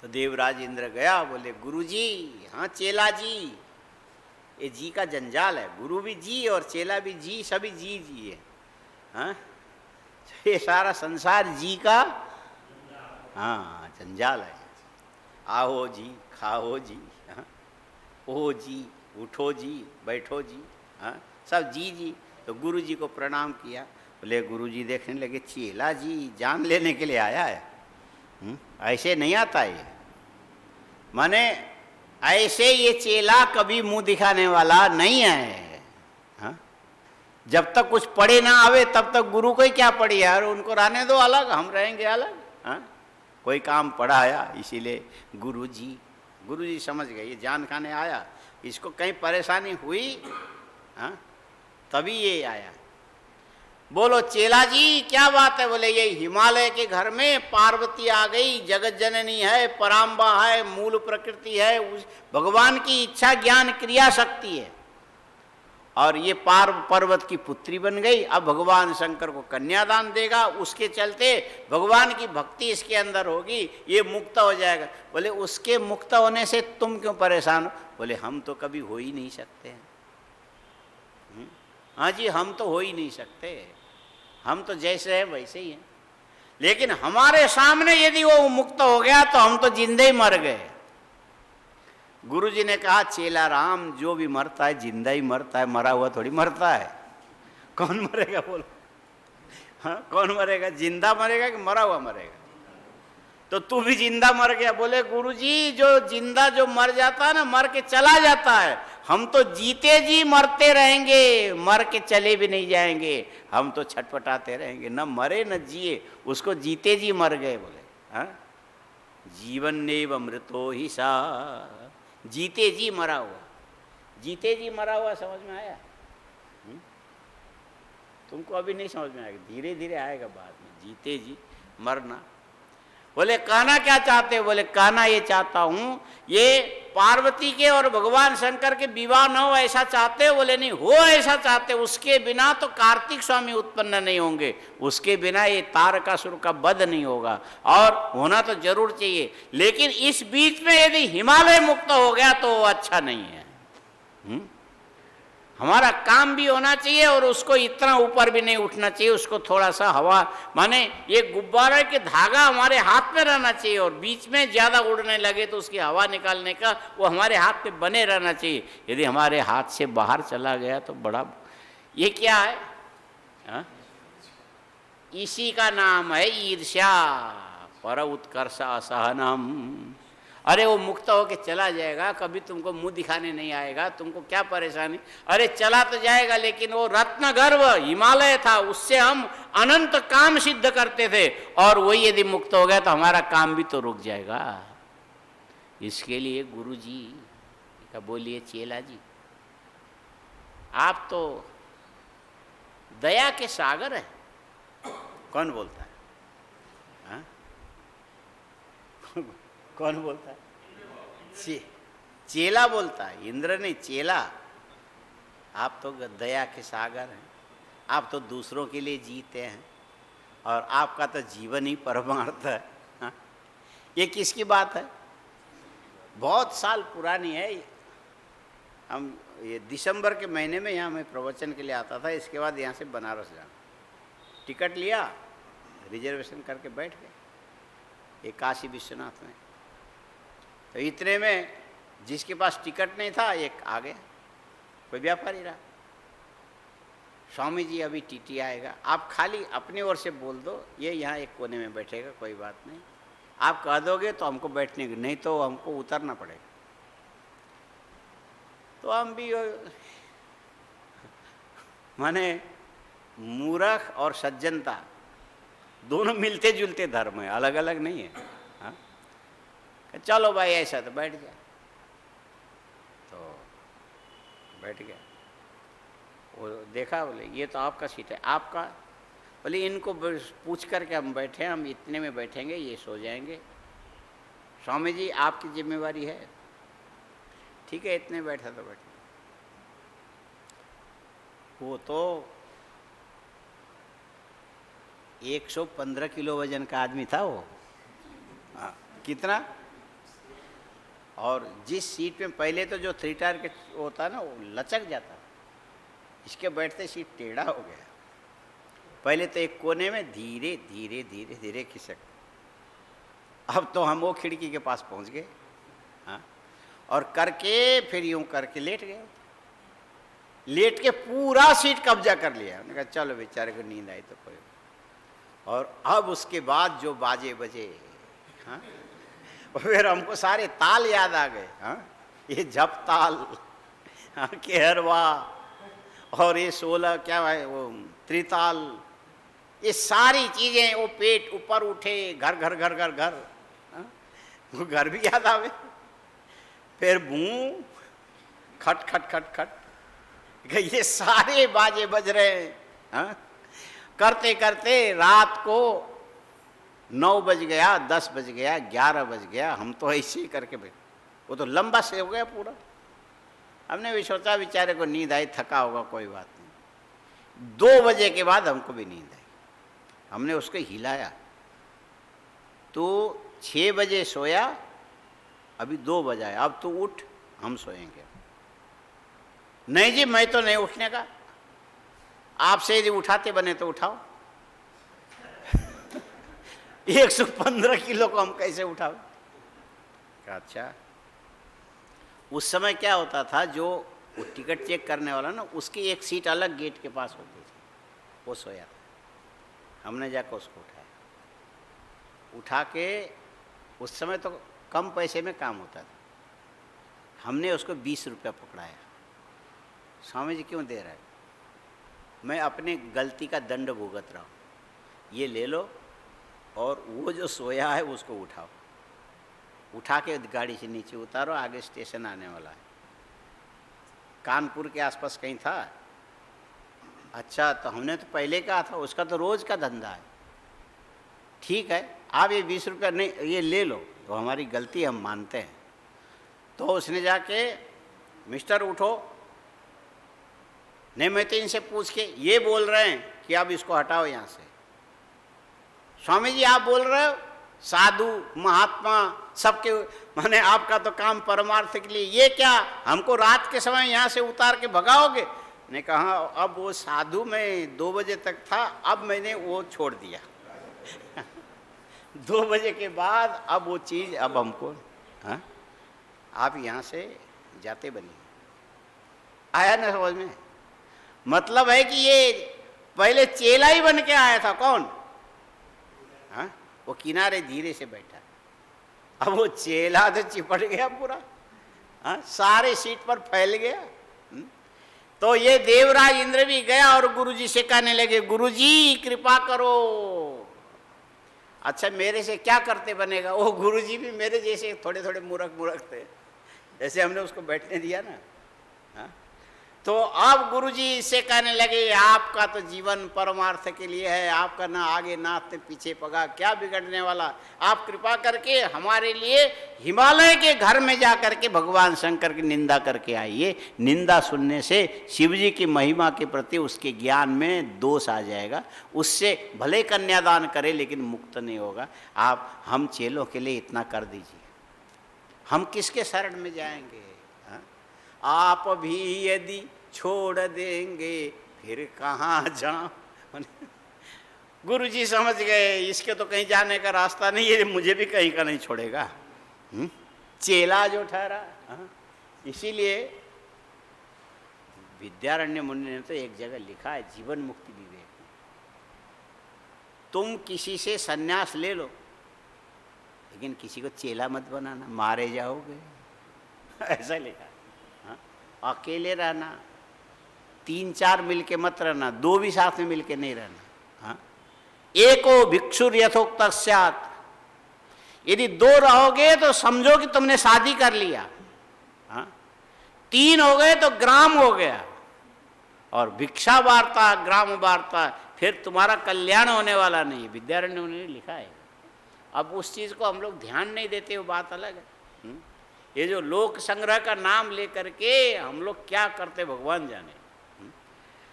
तो देवराज इंद्र गया, बोले गुरु जी। हाँ चेला जी, ये जी का जंजाल है। गुरु भी जी और चेला भी जी, सभी जी जी है। हाँ, ये सारा संसार जी का हाँ जंजाल है। आओ जी, खाओ जी, हाँ? ओ जी, उठो जी, बैठो जी, हाँ? सब जी जी। तो गुरु जी को प्रणाम किया। बोले गुरु जी देखने लगे, चेला जी जान लेने के लिए आया है। ऐसे नहीं आता ये, माने ऐसे ये चेला कभी मुंह दिखाने वाला नहीं है। हाँ? जब तक कुछ पढ़े ना आवे तब तक गुरु को ही क्या पढ़ी यार, उनको रहने दो अलग, हम रहेंगे अलग। हाँ? कोई काम पढ़ाया, इसीलिए गुरु जी समझ गए ये जान खाने आया, इसको कहीं परेशानी हुई, हाँ? तभी ये आया। बोलो चेला जी क्या बात है? बोले ये हिमालय के घर में पार्वती आ गई, जगत जननी है, पराम्बा है, मूल प्रकृति है, उस भगवान की इच्छा ज्ञान क्रिया शक्ति है, और ये पर्वत की पुत्री बन गई। अब भगवान शंकर को कन्यादान देगा, उसके चलते भगवान की भक्ति इसके अंदर होगी, ये मुक्त हो जाएगा। बोले उसके मुक्त होने से तुम क्यों परेशान हो? बोले हम तो कभी हो ही नहीं सकते हैं। हाँ जी, हम तो हो ही नहीं सकते, हम तो जैसे हैं वैसे ही हैं। लेकिन हमारे सामने यदि वो मुक्त हो गया तो हम तो जिंदे ही मर गए। गुरुजी ने कहा चेला राम, जो भी मरता है जिंदा ही मरता है, मरा हुआ थोड़ी मरता है। कौन मरेगा बोलो? हाँ, कौन मरेगा? जिंदा मरेगा कि मरा हुआ मरेगा? तो तू भी जिंदा मर गया। बोले गुरुजी जो जिंदा जो मर जाता है ना, मर के चला जाता है, हम तो जीते जी मरते रहेंगे, मर के चले भी नहीं जाएंगे, हम तो छटपटाते रहेंगे, न मरे न जिए, उसको जीते जी मर गए। बोले हाँ, जीवन नेव अमृतो ही सा, जीते जी मरा हुआ, जीते जी मरा हुआ। समझ में आया? तुमको अभी नहीं समझ में आएगा, धीरे धीरे आएगा बाद में। जीते जी मरना। बोले कहना क्या चाहते हो? बोले कहना ये चाहता हूं, ये पार्वती के और भगवान शंकर के विवाह न हो ऐसा चाहते हो? बोले नहीं, हो ऐसा चाहते। उसके बिना तो कार्तिक स्वामी उत्पन्न नहीं होंगे, उसके बिना ये तारकासुर का वध नहीं होगा, और होना तो जरूर चाहिए। लेकिन इस बीच में यदि हिमालय मुक्त हो गया तो वो अच्छा नहीं है। हमारा काम भी होना चाहिए, और उसको इतना ऊपर भी नहीं उठना चाहिए, उसको थोड़ा सा हवा, माने ये गुब्बारे के धागा हमारे हाथ में रहना चाहिए, और बीच में ज़्यादा उड़ने लगे तो उसकी हवा निकालने का वो हमारे हाथ पे बने रहना चाहिए। यदि हमारे हाथ से बाहर चला गया तो बड़ा, ये क्या है? हा? इसी का नाम है ईर्ष्या, पर उत्कर्ष असहनम। अरे वो मुक्त होके चला जाएगा, कभी तुमको मुंह दिखाने नहीं आएगा, तुमको क्या परेशानी? अरे चला तो जाएगा, लेकिन वो रत्न गर्भ हिमालय था, उससे हम अनंत काम सिद्ध करते थे, और वही यदि मुक्त हो गया तो हमारा काम भी तो रुक जाएगा। इसके लिए गुरु जी का बोलिए चेला जी, आप तो दया के सागर है। कौन बोलता है? हाँ? कौन बोलता है? चेला बोलता है, इंद्र नहीं, चेला। आप तो दया के सागर हैं, आप तो दूसरों के लिए जीते हैं और आपका तो जीवन ही परमार्थ है। हाँ? ये किसकी बात है? बहुत साल पुरानी है। हम ये दिसंबर के महीने में यहाँ मैं प्रवचन के लिए आता था, इसके बाद यहाँ से बनारस जाना, टिकट लिया, रिजर्वेशन करके बैठ गए ये काशी विश्वनाथ में। तो इतने में जिसके पास टिकट नहीं था एक आ गया, कोई व्यापारी रहा, स्वामी जी अभी टीटी आएगा, आप खाली अपनी ओर से बोल दो, ये यहाँ एक कोने में बैठेगा, कोई बात नहीं, आप कह दोगे तो हमको बैठने की, नहीं तो हमको उतरना पड़ेगा। तो हम भी माने मूर्ख और सज्जनता दोनों मिलते जुलते धर्म है, अलग अलग नहीं है। हाँ? चलो भाई ऐसा, तो बैठ गया, तो बैठ गया। वो देखा, बोले ये तो आपका सीट है, आपका? बोले इनको पूछ करके हम बैठे, हम इतने में बैठेंगे, ये सो जाएंगे। स्वामी जी आपकी जिम्मेवारी है। ठीक है, इतने बैठा तो बैठा। वो तो 115 किलो वजन का आदमी था वो। कितना? और जिस सीट में पहले तो जो 3 टायर के होता ना वो लचक जाता, इसके बैठते सीट टेढ़ा हो गया। पहले तो एक कोने में धीरे धीरे धीरे धीरे खिसक, अब तो हम वो खिड़की के पास पहुंच गए। हाँ, और करके फिर यूं करके लेट गए, लेट के पूरा सीट कब्जा कर लिया। उन्होंने कहा चलो बेचारे को नींद आई तो कोई। और अब उसके बाद जो बाजे बजे, हाँ, फिर हमको सारे ताल याद आ गए। हाँ, ये जप ताल, हाँ, केहरवा, और ये 16 क्या है वो त्रिताल, ये सारी चीजें, वो पेट ऊपर उठे, घर घर घर घर घर, हाँ, वो घर भी याद आवे। फिर बूं खट खट खट खट, ये सारे बाजे बज रहे हैं। हाँ? करते करते रात को 9 बज गया, 10 बज गया, 11 बज गया, हम तो ऐसे ही करके बैठे। वो तो लंबा से हो गया पूरा। हमने भी सोचा बेचारे को नींद आई, थका होगा, कोई बात नहीं। 2 बजे के बाद हमको भी नींद आई, हमने उसको हिलाया, तो 6 बजे सोया, अभी 2 बजाए, अब तो उठ, हम सोएंगे। नहीं जी मैं तो नहीं उठने का, आपसे यदि उठाते बने तो उठाओ। 115 किलो को हम कैसे उठाओ? अच्छा, उस समय क्या होता था, जो वो टिकट चेक करने वाला ना, उसकी एक सीट अलग गेट के पास होती थी, वो सोया था। हमने जाकर उसको उठाया, उठा के, उस समय तो कम पैसे में काम होता था, हमने उसको 20 रुपया पकड़ाया। स्वामी जी क्यों दे रहा है? मैं अपने गलती का दंड भुगत रहा हूँ, ये ले लो, और वो जो सोया है उसको उठाओ, उठा के गाड़ी से नीचे उतारो, आगे स्टेशन आने वाला है, कानपुर के आसपास कहीं था। अच्छा, तो हमने तो पहले कहा था, उसका तो रोज़ का धंधा है। ठीक है, आप ये 20 रुपया नहीं, ये ले लो, तो हमारी गलती हम मानते हैं। तो उसने जाके, मिस्टर उठो, नहीं मैं तो इनसे पूछ के, ये बोल रहे हैं कि अब इसको हटाओ यहाँ से। स्वामी जी आप बोल रहे हो साधु महात्मा सबके, माने आपका तो काम परमार्थ के लिए, ये क्या हमको रात के समय यहाँ से उतार के भगाओगे? ने कहा अब वो साधु में 2 बजे तक था, अब मैंने वो छोड़ दिया। 2 बजे के बाद अब वो चीज़, अब हमको, हाँ, आप यहाँ से जाते बनिए। आया ना समझ में? मतलब है कि ये पहले चेला ही बन के आया था। कौन? हाँ, वो किनारे धीरे से बैठा, अब वो चेला तो चिपट गया पूरा, हाँ, सारे सीट पर फैल गया। तो ये देवराज इंद्र भी गया और गुरुजी से कहने लगे, गुरुजी कृपा करो। अच्छा, मेरे से क्या करते बनेगा? वो गुरुजी भी मेरे जैसे थोड़े थोड़े मूर्ख थे, जैसे हमने उसको बैठने दिया ना। हाँ, तो अब गुरुजी से कहने लगे, आपका तो जीवन परमार्थ के लिए है, आपका ना आगे ना पीछे पगा, क्या बिगड़ने वाला। आप कृपा करके हमारे लिए हिमालय के घर में जा करके भगवान शंकर की निंदा करके आइए। निंदा सुनने से शिव जी की महिमा के प्रति उसके ज्ञान में दोष आ जाएगा, उससे भले कन्यादान करे लेकिन मुक्त नहीं होगा। आप हम चेलों के लिए इतना कर दीजिए, हम किसके शरण में जाएंगे। आप भी यदि छोड़ देंगे फिर कहाँ जाऊं। गुरु जी समझ गए इसके तो कहीं जाने का रास्ता नहीं है, मुझे भी कहीं का नहीं छोड़ेगा। चेला जो ठहरा। इसीलिए विद्यारण्य मुनि ने तो एक जगह लिखा है, जीवन मुक्ति विवेक, तुम किसी से सन्यास ले लो लेकिन किसी को चेला मत बनाना, मारे जाओगे। ऐसा लिखा। अकेले रहना, 3-4 मिलके मत रहना, 2 भी साथ में मिलके नहीं रहना। हाँ, एको भिक्षुर यथोक्त स्यात्, यदि 2 रहोगे तो समझो कि तुमने शादी कर लिया। हाँ, 3 हो गए तो ग्राम हो गया, और भिक्षा वार्ता ग्राम वार्ता, फिर तुम्हारा कल्याण होने वाला नहीं है। विद्यारण्य ने लिखा है। अब उस चीज को हम लोग ध्यान नहीं देते, वो बात अलग है। ये जो लोक संग्रह का नाम लेकर के हम लोग क्या करते भगवान जाने।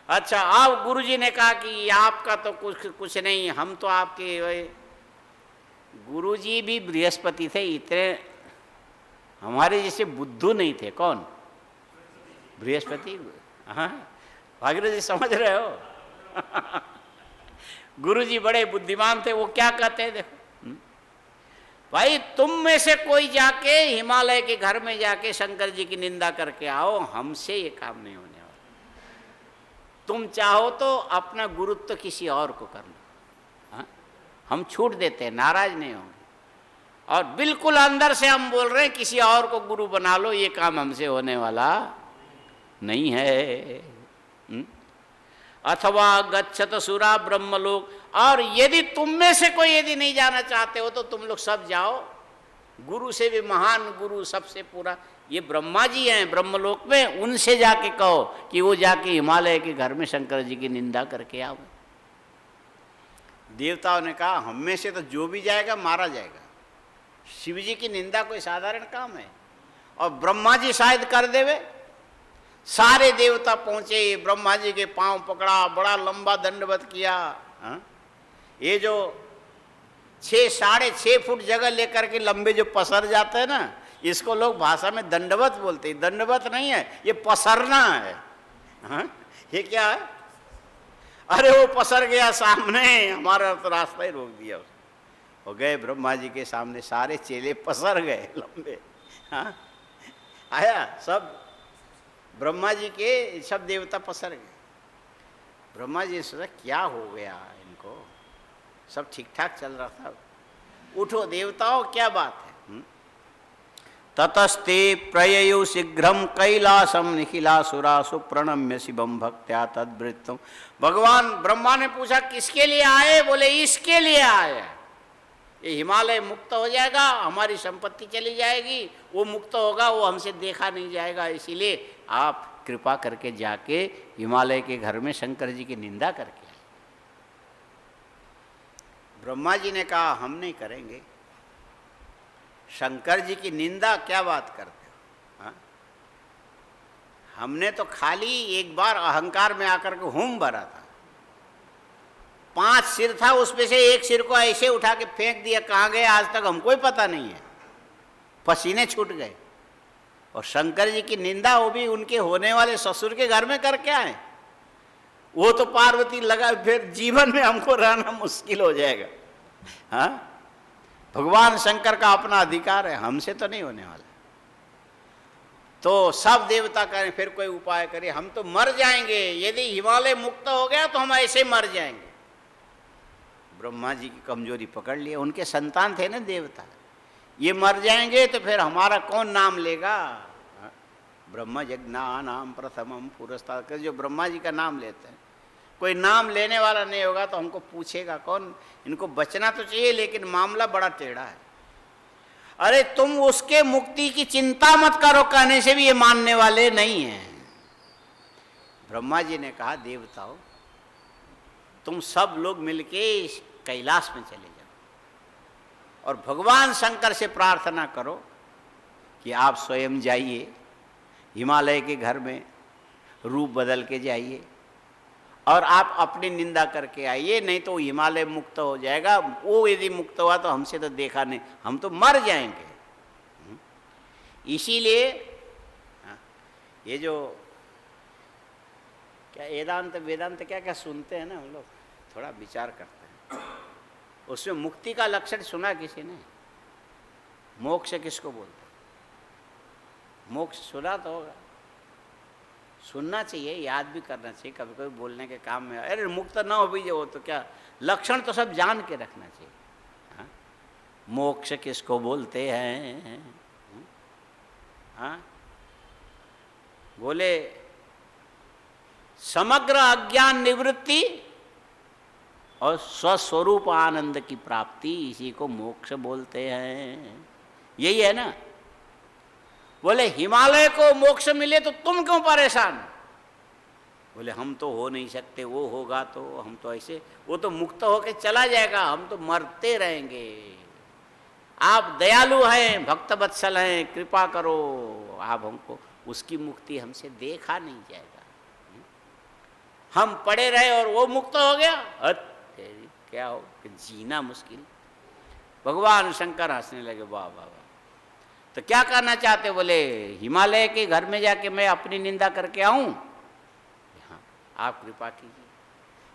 अच्छा, अब गुरुजी ने कहा कि आपका तो कुछ नहीं, हम तो आपके, गुरुजी भी बृहस्पति थे, इतने हमारे जैसे बुद्धू नहीं थे। कौन? बृहस्पति। हाँ, भागीरथ जी समझ रहे हो। गुरुजी बड़े बुद्धिमान थे। वो क्या कहते हैं, देखो भाई, तुम में से कोई जाके हिमालय के घर में जाके शंकर जी की निंदा करके आओ, हमसे ये काम नहीं होने वाला। तुम चाहो तो अपना गुरुत्व किसी और को कर लो। हाँ, हम छूट देते हैं, नाराज नहीं होंगे। और बिल्कुल अंदर से हम बोल रहे हैं किसी और को गुरु बना लो, ये काम हमसे होने वाला नहीं है। अथवा गच्छत सुरा ब्रह्मलोक, और यदि तुम में से कोई यदि नहीं जाना चाहते हो तो तुम लोग सब जाओ, गुरु से भी महान गुरु, सबसे पूरा ये ब्रह्मा जी हैं ब्रह्मलोक में, उनसे जाके कहो कि वो जाके हिमालय के घर में शंकर जी की निंदा करके आओ। देवताओं ने कहा हम में से तो जो भी जाएगा मारा जाएगा। शिव जी की निंदा कोई साधारण काम है, और ब्रह्मा जी शायद कर देवे। सारे देवता पहुंचे, ब्रह्मा जी के पांव पकड़ा, बड़ा लंबा दंडवत किया। हाँ? ये जो 6-6.5 फुट जगह लेकर के लंबे जो पसर जाते हैं ना, इसको लोग भाषा में दंडवत बोलते हैं। दंडवत नहीं है, ये पसरना है। हाँ? ये क्या है? अरे वो पसर गया सामने, हमारा तो रास्ता ही रोक दिया उसने। हो गए ब्रह्मा जी के सामने, सारे चेले पसर गए लंबे। हाँ? आया सब ब्रह्मा जी के, सब देवता पसर गए। ब्रह्मा जी ने सोचा क्या हो गया इनको, सब ठीक ठाक चल रहा था। उठो देवताओं, क्या बात है। ततस्ते प्रययु शीघ्रम कैलासम निखिलासुरासु प्रणम्य शिवम भक्त्या तद्वृत्तम। भगवान ब्रह्मा ने पूछा किसके लिए आए? बोले इसके लिए आए, ये हिमालय मुक्त हो जाएगा, हमारी संपत्ति चली जाएगी, वो मुक्त होगा, वो हमसे देखा नहीं जाएगा, इसीलिए आप कृपा करके जाके हिमालय के घर में शंकर जी की निंदा करके आए। ब्रह्मा जी ने कहा हम नहीं करेंगे। शंकर जी की निंदा क्या बात करते हो? हाँ? हमने तो खाली एक बार अहंकार में आकर के हुम भरा था। 5 सिर था, उसमें से एक सिर को ऐसे उठा के फेंक दिया, कहाँ गए आज तक हमको ही पता नहीं है, पसीने छूट गए। और शंकर जी की निंदा वो भी उनके होने वाले ससुर के घर में करके आए। वो तो पार्वती लगा, फिर जीवन में हमको रहना मुश्किल हो जाएगा। हाँ, भगवान शंकर का अपना अधिकार है, हमसे तो नहीं होने वाला। तो सब देवता करें, फिर कोई उपाय करें, हम तो मर जाएंगे, यदि हिमालय मुक्त हो गया तो हम ऐसे मर जाएंगे। ब्रह्मा जी की कमजोरी पकड़ लिया, उनके संतान थे ना देवता, ये मर जाएंगे तो फिर हमारा कौन नाम लेगा? ब्रह्म यज्ञा नाम प्रथमम पुरस्ताद कर, जो ब्रह्मा जी का नाम लेते हैं, कोई नाम लेने वाला नहीं होगा तो हमको पूछेगा कौन? इनको बचना तो चाहिए, लेकिन मामला बड़ा टेढ़ा है। अरे तुम उसके मुक्ति की चिंता मत करो कहने से भी ये मानने वाले नहीं हैं। ब्रह्मा जी ने कहा, देवताओं तुम सब लोग मिलके इस कैलाश में चले जाओ और भगवान शंकर से प्रार्थना करो कि आप स्वयं जाइए हिमालय के घर में, रूप बदल के जाइए और आप अपनी निंदा करके आइए, नहीं तो हिमालय मुक्त हो जाएगा। वो यदि मुक्त हुआ तो हमसे तो देखा नहीं, हम तो मर जाएंगे। इसीलिए ये जो क्या वेदांत वेदांत क्या क्या सुनते हैं ना हम लोग, थोड़ा विचार करते हैं, उसमें मुक्ति का लक्षण सुना किसी ने? मोक्ष किसको बोलते? मोक्ष सुना तो होगा, सुनना चाहिए, याद भी करना चाहिए, कभी कभी बोलने के काम में। अरे मुक्त ना हो भी जो, तो क्या लक्षण तो सब जान के रखना चाहिए। हाँ? मोक्ष किसको बोलते हैं? हाँ? बोले समग्र अज्ञान निवृत्ति और स्वस्वरूप आनंद की प्राप्ति, इसी को मोक्ष बोलते हैं। यही है ना। बोले हिमालय को मोक्ष मिले तो तुम क्यों परेशान? बोले हम तो हो नहीं सकते, वो होगा तो हम तो ऐसे, वो तो मुक्त होके चला जाएगा, हम तो मरते रहेंगे। आप दयालु हैं, भक्त वत्सल हैं, कृपा करो, आप हमको उसकी मुक्ति हमसे देखा नहीं जाएगा। हम पड़े रहे और वो मुक्त हो गया, क्या हो कि जीना मुश्किल। भगवान शंकर हंसने लगे, वाह वाह वाह। तो क्या करना चाहते? बोले हिमालय के घर में जाके मैं अपनी निंदा करके आऊं? हाँ, आप कृपा कीजिए,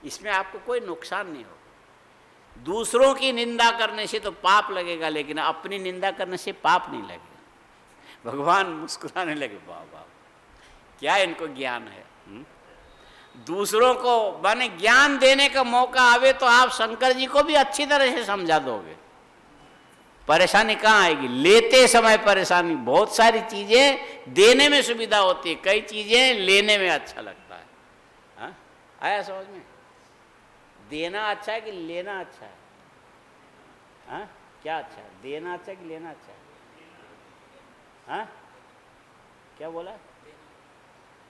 इसमें आपको कोई नुकसान नहीं होगा। दूसरों की निंदा करने से तो पाप लगेगा, लेकिन अपनी निंदा करने से पाप नहीं लगेगा। भगवान मुस्कुराने लगे, वाह वाह, क्या इनको ज्ञान है। दूसरों को माने ज्ञान देने का मौका आवे तो आप शंकर जी को भी अच्छी तरह से समझा दोगे। परेशानी कहाँ आएगी? लेते समय परेशानी। बहुत सारी चीजें देने में सुविधा होती है, कई चीजें लेने में अच्छा लगता है। हाँ? आया समझ में? देना अच्छा है कि लेना अच्छा है? हाँ? क्या अच्छा है? देना अच्छा है कि लेना अच्छा है? हाँ? क्या बोला?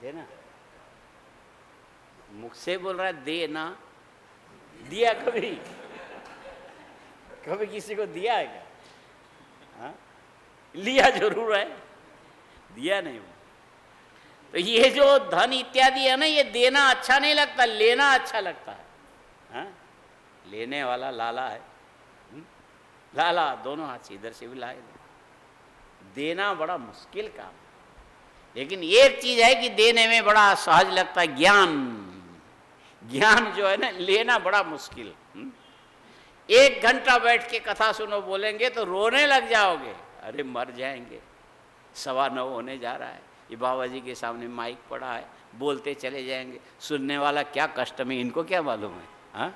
देना। मुख से बोल रहा है देना। दिया कभी? कभी किसी को दिया है क्या? हाँ? लिया जरूर है, दिया नहीं। तो ये जो धन इत्यादि है ना, ये देना अच्छा नहीं लगता, लेना अच्छा लगता है। हाँ? लेने वाला लाला है, लाला दोनों हाथ से, इधर से भी लाए। देना बड़ा मुश्किल काम है, लेकिन एक चीज है कि देने में बड़ा सहज लगता है, ज्ञान। ज्ञान जो है ना, लेना बड़ा मुश्किल। 1 घंटा बैठ के कथा सुनो बोलेंगे तो रोने लग जाओगे, अरे मर जाएंगे। 9:15 होने जा रहा है, ये बाबा जी के सामने माइक पड़ा है, बोलते चले जाएंगे। सुनने वाला क्या कष्ट में, इनको क्या मालूम है। हाँ?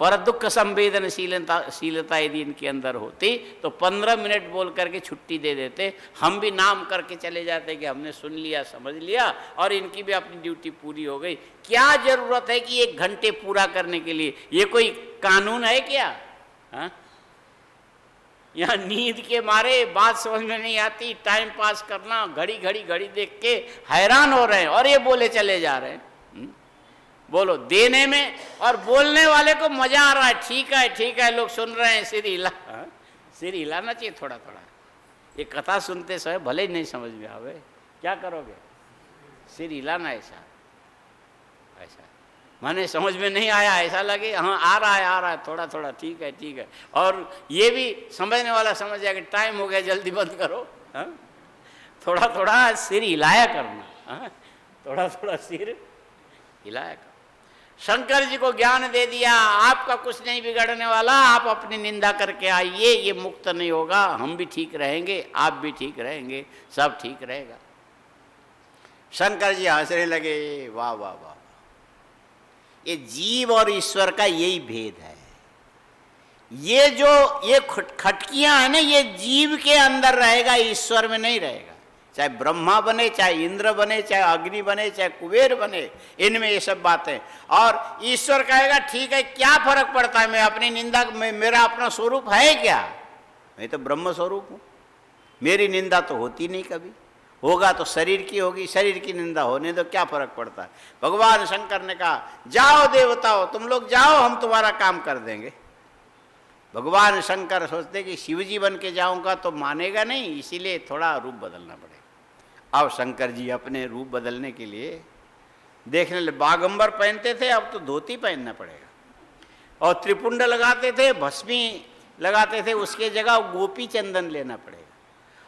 पर दुख संवेदनशीलता यदि इनके अंदर होती तो 15 मिनट बोल करके छुट्टी दे देते, हम भी नाम करके चले जाते कि हमने सुन लिया, समझ लिया, और इनकी भी अपनी ड्यूटी पूरी हो गई। क्या जरूरत है कि 1 घंटे पूरा करने के लिए? ये कोई कानून है क्या? हाँ? यहाँ नींद के मारे बात समझ में नहीं आती, टाइम पास करना, घड़ी देख के हैरान हो रहे हैं, और ये बोले चले जा रहे हैं। बोलो देने में, और बोलने वाले को मजा आ रहा है, ठीक है, लोग सुन रहे हैं, सिर हिलाना चाहिए थोड़ा थोड़ा। ये कथा सुनते समय भले ही नहीं समझ में आवे, क्या करोगे? सिर हिलाना, ऐसा माने समझ में नहीं आया, ऐसा लगे हाँ आ रहा है थोड़ा थोड़ा, ठीक है। और ये भी समझने वाला समझ जाएगा टाइम हो गया, जल्दी बंद करो। हाँ? थोड़ा थोड़ा सिर हिलाया करना। हाँ? थोड़ा थोड़ा सिर हिलाया करना। शंकर जी को ज्ञान दे दिया, आपका कुछ नहीं बिगड़ने वाला, आप अपनी निंदा करके आइए, ये मुक्त नहीं होगा, हम भी ठीक रहेंगे, आप भी ठीक रहेंगे, सब ठीक रहेगा। शंकर जी हंसने लगे, वाह वाह वाह, ये जीव और ईश्वर का यही भेद है। ये खटकियां है ना, ये जीव के अंदर रहेगा, ईश्वर में नहीं रहेगा। चाहे ब्रह्मा बने, चाहे इंद्र बने, चाहे अग्नि बने, चाहे कुबेर बने, इनमें ये सब बातें। और ईश्वर कहेगा ठीक है, क्या फर्क पड़ता है, मैं अपनी निंदा, मेरा अपना स्वरूप है क्या? मैं तो ब्रह्म स्वरूप हूँ, मेरी निंदा तो होती नहीं कभी। होगा तो शरीर की होगी, शरीर की निंदा होने दो, क्या फर्क पड़ता है। भगवान शंकर ने कहा जाओ देवताओं, तुम लोग जाओ, हम तुम्हारा काम कर देंगे। भगवान शंकर सोचते कि शिवजी बन के जाऊंगा तो मानेगा नहीं, इसीलिए थोड़ा रूप बदलना पड़ेगा। अब शंकर जी अपने रूप बदलने के लिए देखने लगे, बागंबर पहनते थे, अब तो धोती पहनना पड़ेगा, और त्रिपुंड लगाते थे, भस्मी लगाते थे, उसके जगह गोपी चंदन लेना पड़ेगा,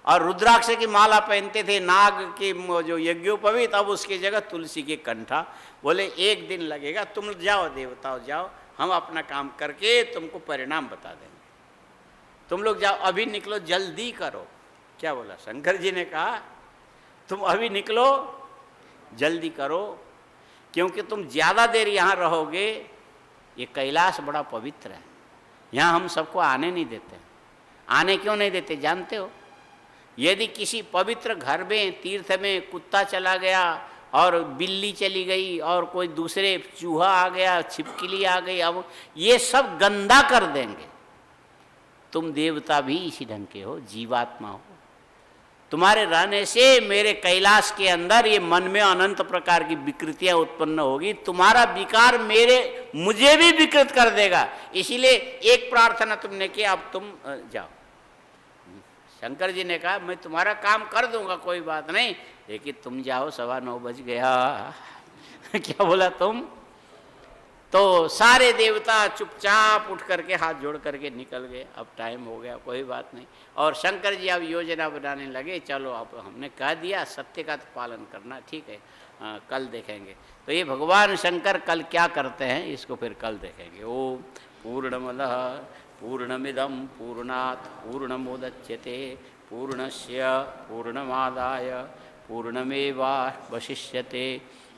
और रुद्राक्ष की माला पहनते थे, नाग के जो यज्ञोपवीत, अब उसकी जगह तुलसी के कंठा। बोले एक दिन लगेगा, तुम जाओ देवताओं जाओ, हम अपना काम करके तुमको परिणाम बता देंगे, तुम लोग जाओ, अभी निकलो, जल्दी करो। क्या बोला शंकर जी ने कहा तुम अभी निकलो, जल्दी करो, क्योंकि तुम ज़्यादा देर यहाँ रहोगे, ये कैलाश बड़ा पवित्र है, यहाँ हम सबको आने नहीं देते। आने क्यों नहीं देते जानते हो? यदि किसी पवित्र घर में, तीर्थ में कुत्ता चला गया और बिल्ली चली गई और कोई दूसरे चूहा आ गया, छिपकली आ गई, अब ये सब गंदा कर देंगे। तुम देवता भी इसी ढंग के हो, जीवात्मा हो, तुम्हारे रहने से मेरे कैलाश के अंदर ये मन में अनंत प्रकार की विकृतियां उत्पन्न होगी, तुम्हारा विकार मुझे भी विकृत कर देगा। इसीलिए एक प्रार्थना तुमने की, अब तुम जाओ। शंकर जी ने कहा मैं तुम्हारा काम कर दूंगा, कोई बात नहीं, लेकिन तुम जाओ, 9:15 बज गया। क्या बोला तुम? तो सारे देवता चुपचाप उठ करके हाथ जोड़ करके निकल गए, अब टाइम हो गया, कोई बात नहीं। और शंकर जी अब योजना बनाने लगे, चलो अब हमने कह दिया, सत्य का तो पालन करना, ठीक है, कल देखेंगे। तो ये भगवान शंकर कल क्या करते हैं इसको फिर कल देखेंगे। ओम पूर्णमदः पूर्णमिदं पूर्णात् पूर्णमुदच्यते पूर्णस्य पूर्णमादाय पूर्णमेवावशिष्यते।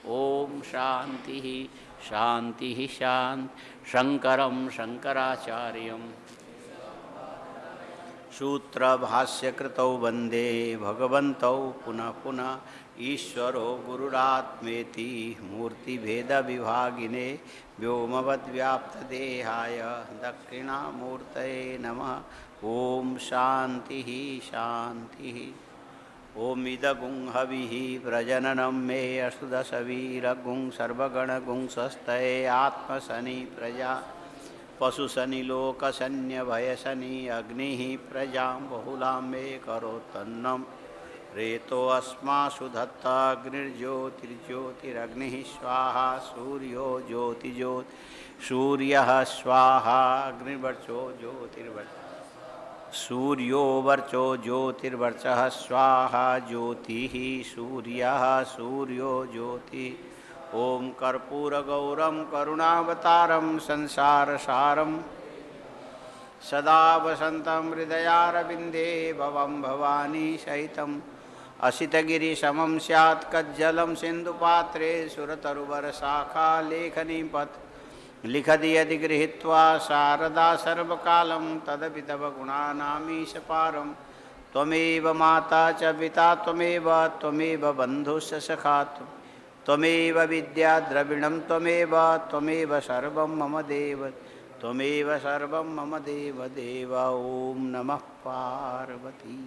ओम शांति शांति शांति। शंकरं शंकराचार्यं सूत्रभाष्यकृतौ वंदे भगवन्तौ पुनः पुनः। ईश्वरो गुरुरात्मेति मूर्तिभेदविभागिने व्योमवद्व्याप्तदेहाय दक्षिणामूर्तये नमः। ओम शांति शांति। ओम इदगुं हविः प्रजननं मे अस्तुदशवीरगुं सर्वगणगुं स्वस्तये आत्मशनि प्रजा पशुशनि लोकशन्यभयशनि अग्निः प्रजां बहुलां मे करोत्तन्नं रेतो अस्मासु दत्ताग्निर्ज्योतिर्ज्योतिरग्निः स्वाहा सूर्यो ज्योतिज्योति सूर्यः स्वाहा अग्निर्वर्चो ज्योतिर्वर्चः सूर्यो वर्चो ज्योतिर्वर्चः स्वाहा ज्योतिः सूर्यः सूर्यो ज्योति। ओम कर्पूरगौरं करुणावतारं संसारसारं सदा वसन्तं हृदयारविन्दे भवं भवानी सहितं असितगिरिशमं स्यात् कज्जलं सिन्धुपात्रे सुरतरुवरशाखा लेखनी पथ लिखति यदि गृहीत्वा शारदा सर्वकालं तदपि तव गुणानामीशपारं। त्वमेव माता च पिता त्वमेव बन्धुश्च सखा त्वमेव विद्या द्रविणं त्वमेव सर्वं मम देव त्वमेव सर्वं मम देव देव। ओम नमः पार्वती।